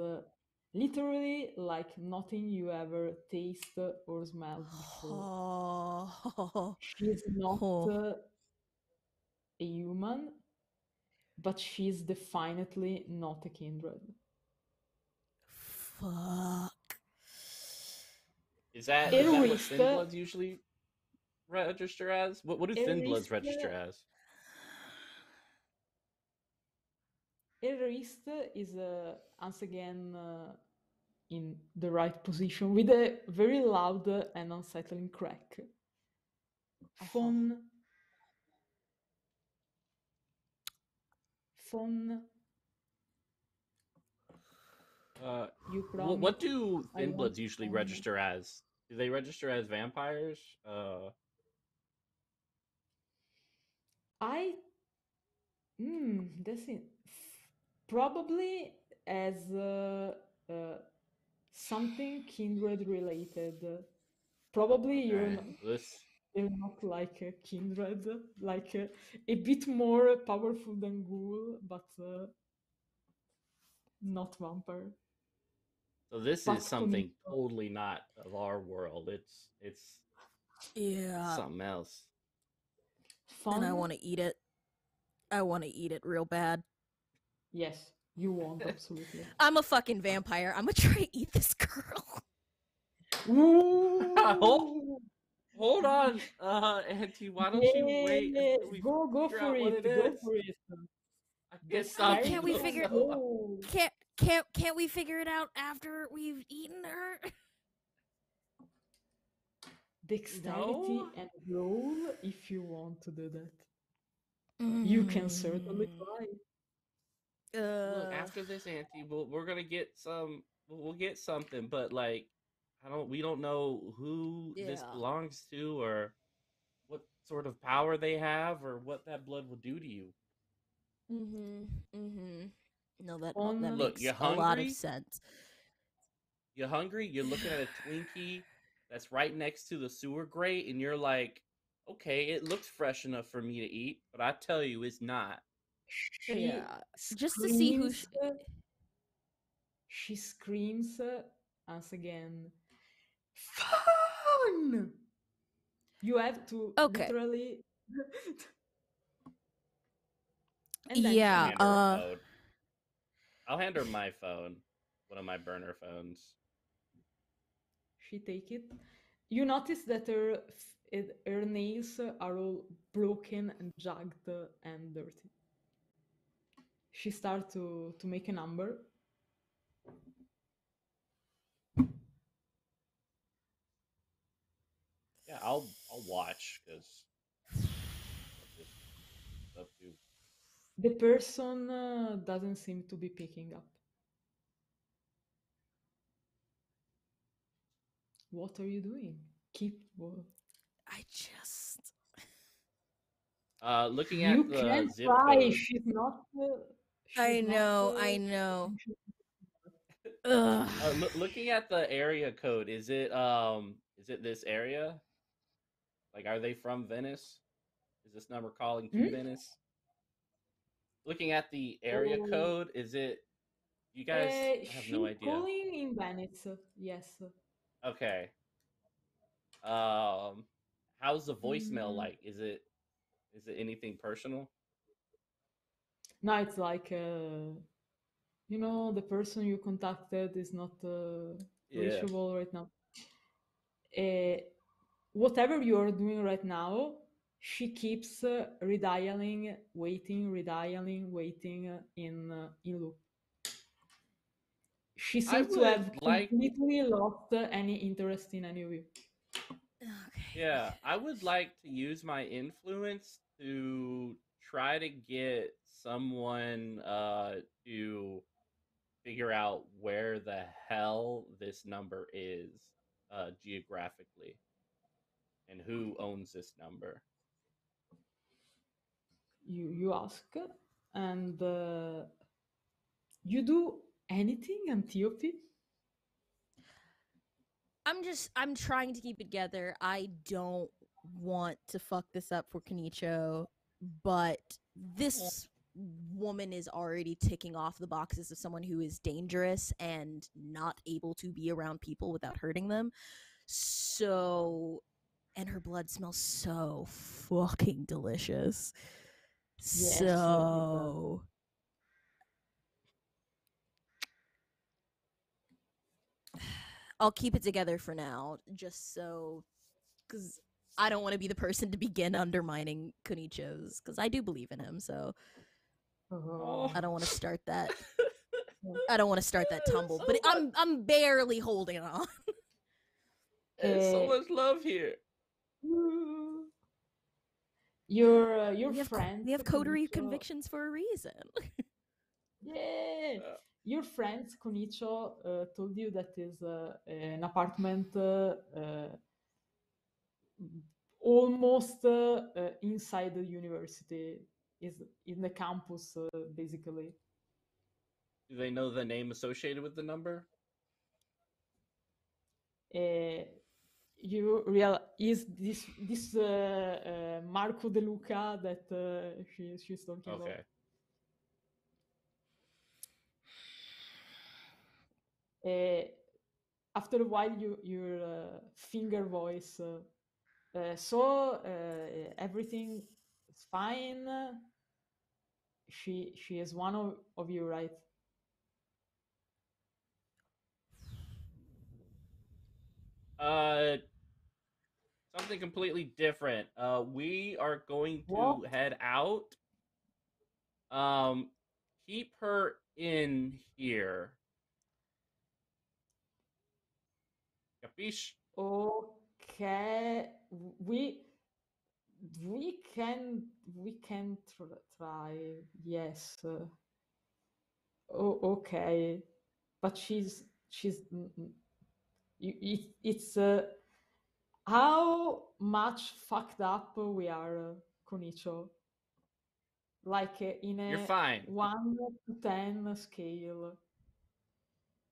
literally like nothing you ever tasted or smelled before. She's not a human, but she's definitely not a kindred. Fuck. Is that what Thin Bloods usually register as? What do Thin Bloods register as? Erist is once again in the right position with a very loud and unsettling crack. Phone. What do Thin Bloods usually register as? Do they register as vampires? That's it. Probably as something kindred related. Probably you're not like a kindred, like a bit more powerful than ghoul, but not vampire. So this is something totally not of our world. It's something else. Fun. And I want to eat it. I want to eat it real bad. Yes, you want, absolutely. I'm a fucking vampire. I'm gonna try to eat this girl. Hold on, Auntie. Why don't you wait until we go figure for out it? what it go is? for it. I guess not. Can't we figure? Can't we figure it out after we've eaten her? Dexterity and roll if you want to do that. You can certainly try. Look, after this, Auntie, we're gonna get some. We'll get something, but like, we don't know who this belongs to, or what sort of power they have, or what that blood will do to you. No, that makes a lot of sense. You're hungry. You're looking at a Twinkie that's right next to the sewer grate, and you're like, okay, it looks fresh enough for me to eat, but I tell you, it's not. Just to see who she screams once again. Fun! You have to literally. And then I'll hand her my phone, one of my burner phones. She take it. You notice that her nails are all broken and jagged and dirty. She starts to make a number. Yeah, I'll watch because up to. The person doesn't seem to be picking up. What are you doing? I just. Looking at the zip code. She's not. I know. Looking at the area code, is it this area? Like, are they from Venice? Is this number calling to Venice? Looking at the area code, is it? You guys I have no idea. Calling in Venice, yes. Okay. How's the voicemail like? Is it anything personal? No, it's like the person you contacted is not reachable right now. Whatever you are doing right now, she keeps redialing, waiting in loop. She seems to have completely lost any interest in any of you. Yeah, I would like to use my influence to try to get someone to figure out where the hell this number is geographically and who owns this number. You ask, and you do anything, Antiope? I'm trying to keep it together. I don't want to fuck this up for Conicio, but this woman is already ticking off the boxes of someone who is dangerous and not able to be around people without hurting them. So, and her blood smells so fucking delicious. Yes, So I'll keep it together for now, just so, because I don't want to be the person to begin undermining Conicio's, because I do believe in him, so I don't want to start that. I don't want to start that tumble, but I'm barely holding on. There's so much love here. Your we friends. We have coterie convictions for a reason. Yeah. Your friends, Conicio, told you that is an apartment almost inside the university, is in the campus, basically. Do they know the name associated with the number? You real is this Marco De Luca that she's talking about. After a while, your finger voice. So everything is fine. She is one of you, right? Something completely different. We are going to What? head out. Keep her in here. Capiche? Okay, we can try. Yes. Okay, but she's it's how much fucked up we are, Conicio. Like in a You're fine. 1 to 10 scale.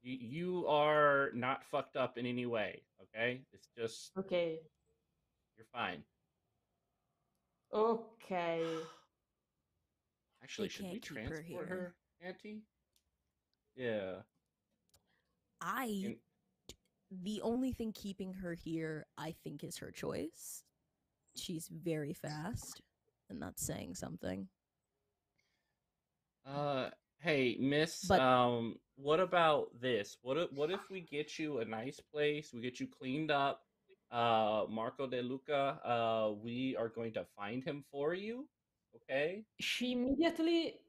You are not fucked up in any way, okay? It's just... Okay. You're fine. Okay. Actually, should we transport her, Auntie? Yeah. The only thing keeping her here, I think, is her choice. She's very fast, and that's saying something. Hey, Miss, what about this? What if we get you a nice place? We get you cleaned up. Marco De Luca, we are going to find him for you. Okay? She immediately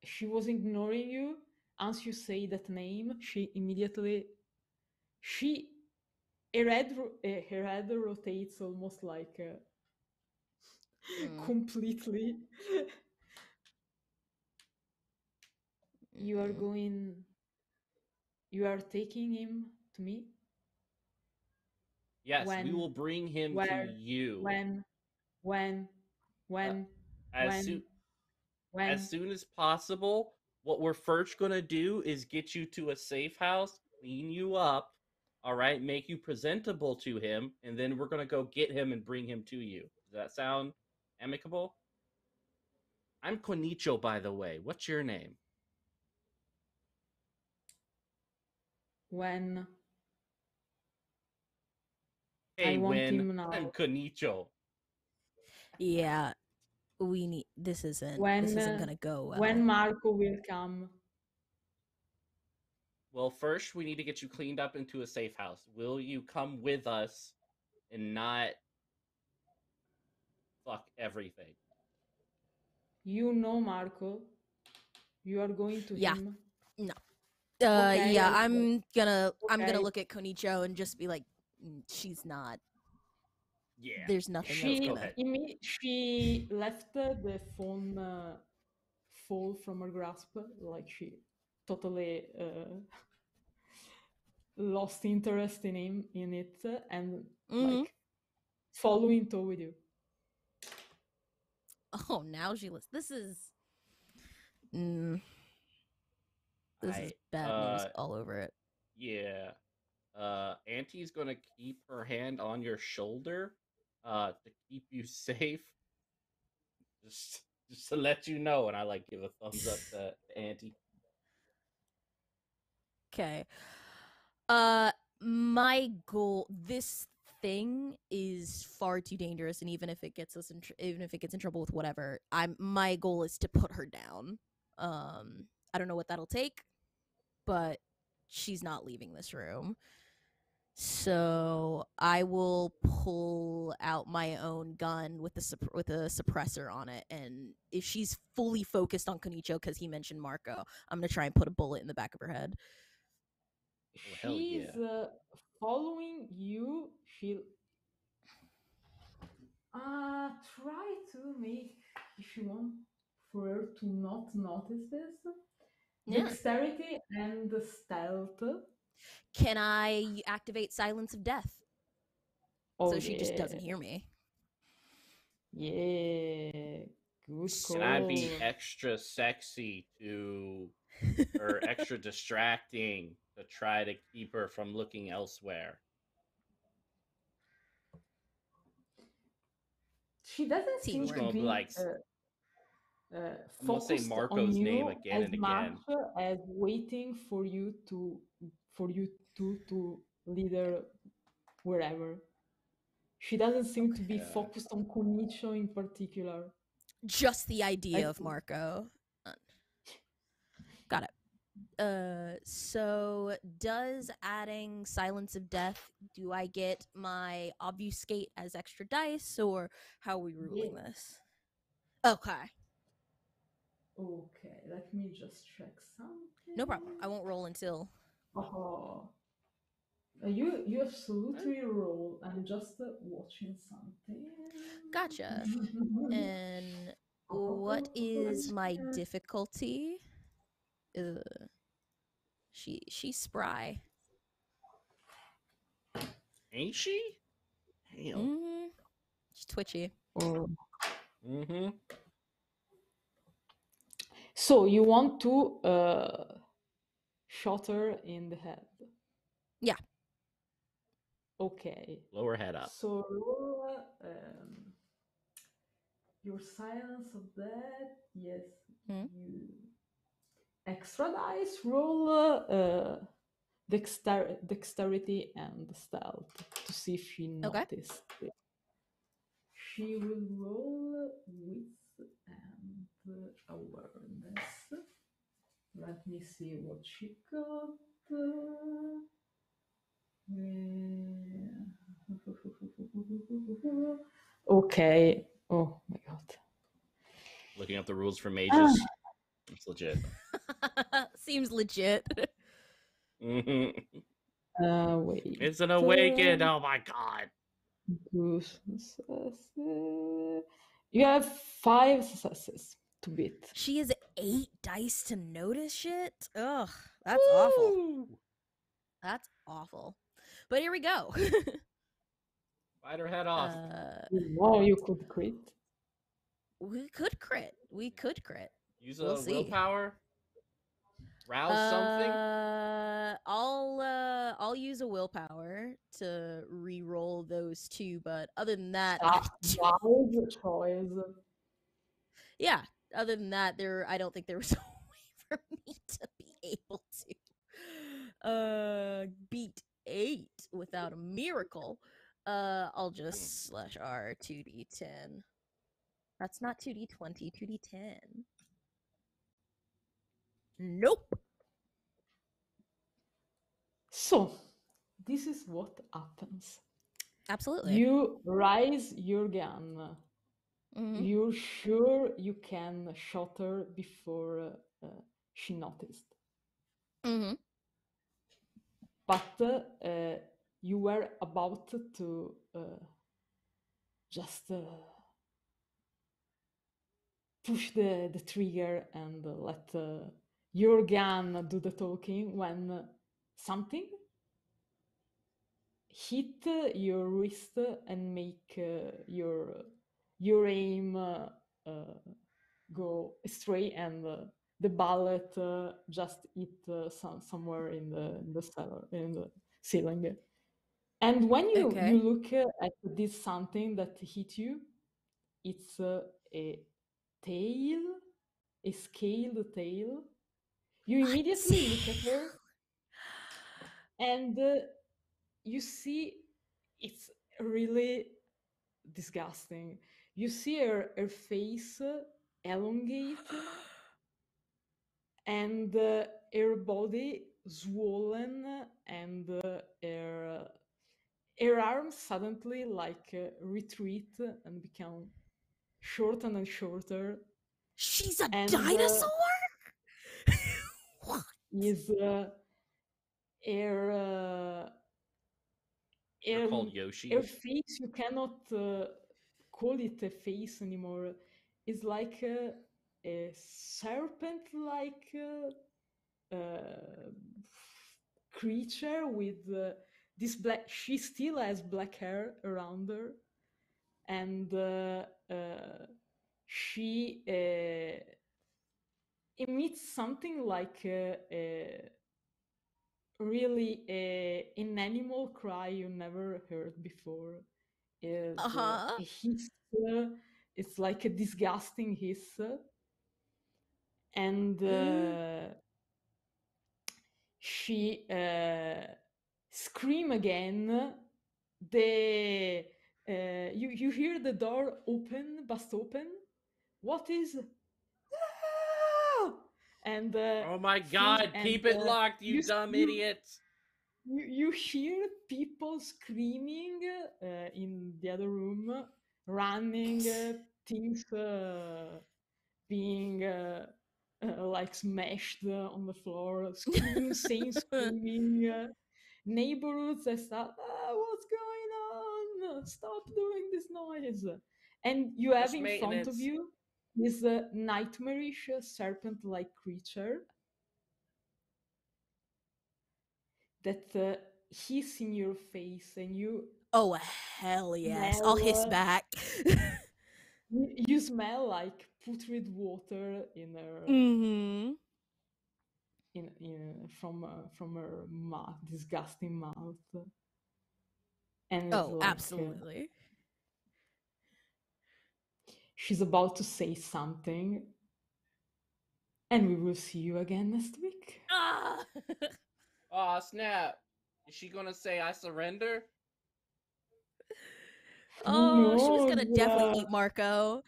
she was ignoring you. Once you say that name, she immediately her head rotates almost like completely. You are taking him to me? Yes, we will bring him to you. As soon as possible. What we're first going to do is get you to a safe house, clean you up, all right, make you presentable to him, and then we're going to go get him and bring him to you. Does that sound amicable? I'm Conicio, by the way. What's your name? When Hey, I'm Conicio. Yeah, this isn't gonna go well. When Marco will come. Well, first we need to get you cleaned up into a safe house. Will you come with us and not fuck everything? You know Marco. You are going to him. No. Okay, yeah, I'm gonna look at Conicio and just be like, she's not Yeah. there's nothing else She Go gonna. ahead. she left the phone fall from her grasp, like she totally lost interest in it, and like following to with you. Oh, now she listens. This is. Mm, this is bad news all over it. Yeah. Auntie's gonna keep her hand on your shoulder, to keep you safe. Just to let you know, and I like give a thumbs up to Auntie. Okay. My goal. This thing is far too dangerous, and even if it gets us even if it gets in trouble with whatever, my goal is to put her down. I don't know what that'll take, but she's not leaving this room. So I will pull out my own gun with a suppressor on it, and if she's fully focused on Conicio because he mentioned Margot, I'm gonna try and put a bullet in the back of her head. Oh, hell She's yeah. following you. She try to make, if you want, for her to not notice this. Yeah. Dexterity and stealth. Can I activate Silence of Death? Oh, So she just doesn't hear me. Yeah. Good call. Can I be extra sexy to or extra distracting to try to keep her from looking elsewhere? She doesn't seem Teamwork. to Gonna be be like, I'm gonna say focused on Marco's name you again as and much again. as waiting for you to lead her wherever. She doesn't seem to be focused on Conicio in particular. Just the idea of Marco. Got it. So does adding Silence of Death, do I get my obfuscate as extra dice, or how are we ruling this? Okay. Okay, let me just check something. No problem. I won't roll until. Oh. You absolutely roll. I'm just watching something. Gotcha. And what is my difficulty? She's spry. Ain't she? Damn. Mm-hmm. She's twitchy. Mm-hmm. So you want to shot her in the head? Yeah. Okay. Blow her head up. So roll your silence of that. Yes. You extra dice. Roll dexterity and stealth to see if she noticed it. She will roll wit and awareness. Let me see what she got. Okay. Oh my god. Looking up the rules for mages. It's legit. Seems legit. Wait. It's an awakened. Oh my god. You have 5 successes to beat. She has 8 dice to notice shit? Ugh, that's awful. That's awful. But here we go. Bite her head off. Oh, you could crit. We could crit. Use We'll a see. willpower. Rouse something. I'll use a willpower to re-roll those 2, but other than that, Wise choice. yeah. Other than that, I don't think there was a way for me to be able to beat 8 without a miracle. I'll just slash R 2d10. That's not 2d20, 2d10. Nope. So, this is what happens. Absolutely. You raise your gun. Mm-hmm. You're sure you can shot her before she noticed. Mm-hmm. But you were about to just push the trigger and let your gun do the talking when something hit your wrist and make your aim go astray, and the bullet just hit somewhere in the cellar, in the ceiling. And when you look at this something that hit you, it's a tail, a scaled tail. You immediately look at her, and you see it's really disgusting. You see her face elongate, and her body swollen, and her arms suddenly retreat and become shorter and shorter. She's a dinosaur? What? Is her called Yoshi. Her face, you cannot call it a face anymore. It's like a serpent-like creature with this black. She still has black hair around her, and she emits something like a really an animal cry you never heard before. Is a hiss. It's like a disgusting hiss, and she scream again. You hear the door bust open. What is? And oh my God! Keep it locked, you dumb idiots! You hear people screaming in the other room, running, things being like smashed on the floor, insane screaming, neighborhoods that start, what's going on? Stop doing this noise. And you have in front of you this nightmarish serpent-like creature that hiss in your face, and you... Oh, hell yes. I'll hiss back. You smell like putrid water in her... from her mouth, disgusting mouth. And it's like, absolutely. She's about to say something, and we will see you again next week. Aw, snap. Is she gonna say I surrender? Oh, she was gonna definitely eat Marco.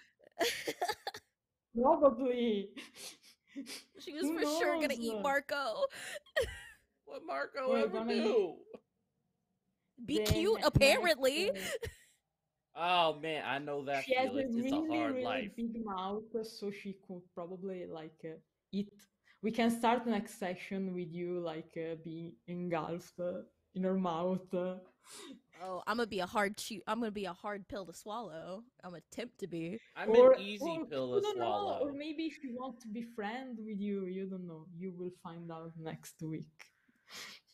Probably. She was for sure gonna eat Marco. What Marco ever do? Be cute, apparently. Oh man, I know that she feeling. Has a it's really, a hard really life. Big mouth, so she could probably eat. We can start the next session with you being engulfed in her mouth. Oh, I'm gonna be a hard pill to swallow. I'm gonna attempt to be. I'm an easy pill to swallow. Or maybe she wants to be friends with you. You don't know. You will find out next week.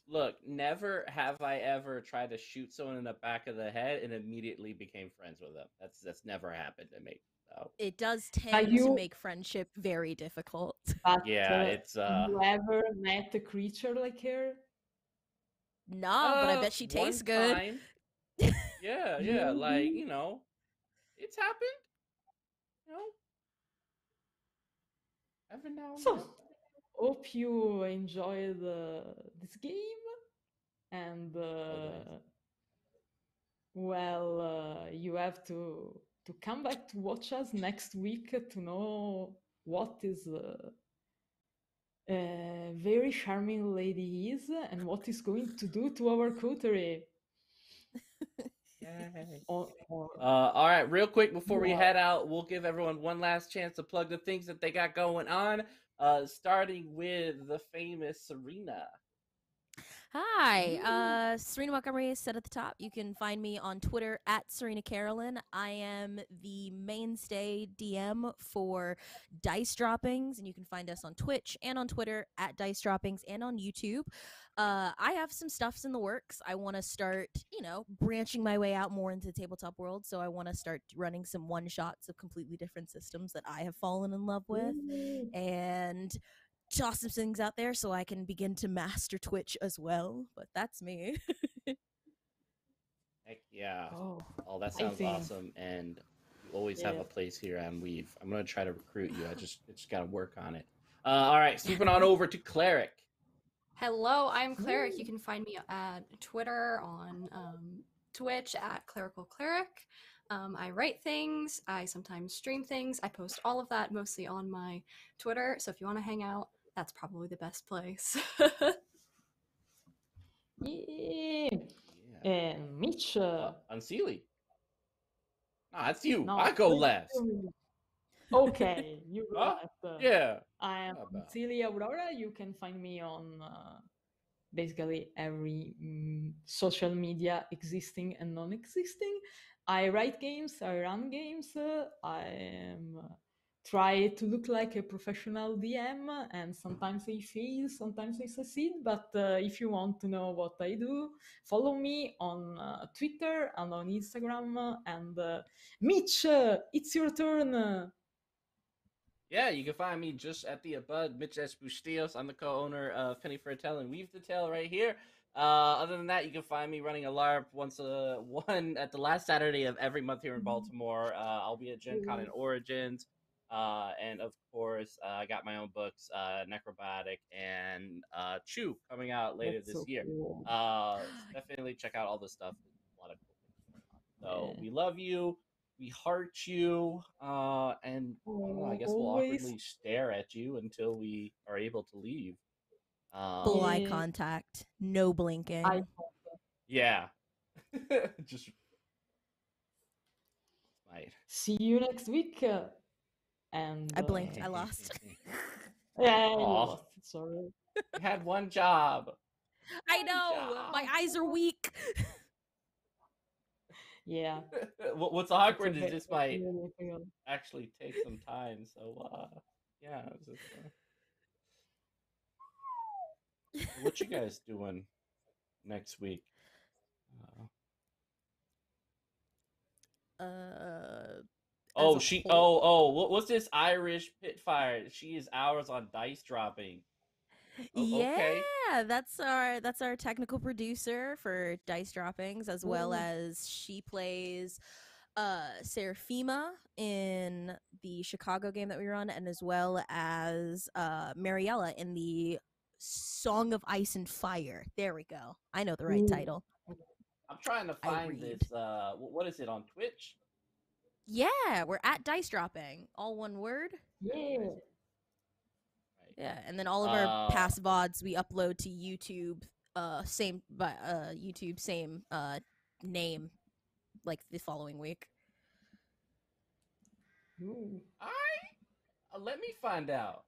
Look, never have I ever tried to shoot someone in the back of the head and immediately became friends with them. That's never happened to me. So. It does tend to make friendship very difficult. But, it's you ever met a creature like her? Nah, but I bet she tastes good. Time. Yeah, it's happened. Every now and then. Hope you enjoyed this game, and you have to come back to watch us next week to know what is a very charming lady is and what is going to do to our coterie. All right, real quick before we head out, we'll give everyone one last chance to plug the things that they got going on, starting with the famous Sarina. Hi, Serena Montgomery said at the top. You can find me on Twitter at SarinaCarolyn. I am the mainstay DM for Dice Droppings, and you can find us on Twitch and on Twitter at Dice Droppings and on YouTube. I have some stuffs in the works. I want to start, branching my way out more into the tabletop world. So I want to start running some one shots of completely different systems that I have fallen in love with, and toss some things out there so I can begin to master Twitch as well. But that's me. Heck yeah. Oh, that sounds awesome. And you always have a place here on Weave. I'm going to try to recruit you. I just got to work on it. All right, swooping on over to Cleric. Hello, I'm Cleric. You can find me at Twitter, on Twitch at ClericalCleric. I write things. I sometimes stream things. I post all of that mostly on my Twitter. So if you want to hang out, that's probably the best place. Yeah. Mitch. Unseelie. No, that's you. No, I go last. Okay, you go last. Yeah. I am UnseelieAurora. You can find me on basically every social media existing and non-existing. I write games, I run games, I am try to look like a professional DM, and sometimes I fail, sometimes I succeed, but if you want to know what I do, follow me on Twitter and on Instagram, and Mitch, it's your turn! Yeah, you can find me just at the above, MitchsBustillos. I'm the co-owner of Penny for a Tale and Weave the Tale right here. Other than that, you can find me running a LARP one at the last Saturday of every month here in Baltimore. I'll be at Gen Con and Origins. And of course, I got my own books, Necrobatic and Chew, coming out later this year. Cool. Definitely check out all this stuff. There's a lot of cool things going on. So we love you. We heart you, and I don't know, I guess we'll awkwardly stare at you until we are able to leave. Full eye contact, no blinking. Yeah. Just might. See you next week. And I blinked. I lost. Yeah, you lost. Sorry. You had one job. I know. My eyes are weak. Yeah. What's awkward is this might actually take some time. So, yeah. What you guys doing next week? What's this Irish Pitfire? She is hours on dice dropping. Okay. Yeah, that's our technical producer for Dice Droppings, as well as she plays Seraphima in the Chicago game that we run, and as well as Mariella in the Song of Ice and Fire. There we go. I know the right title. I'm trying to find this. What is it on Twitch? Yeah, we're at Dice Dropping, all one word. Yeah. Yeah, and then all of our past VODs we upload to YouTube. Same name, like the following week. All right, let me find out.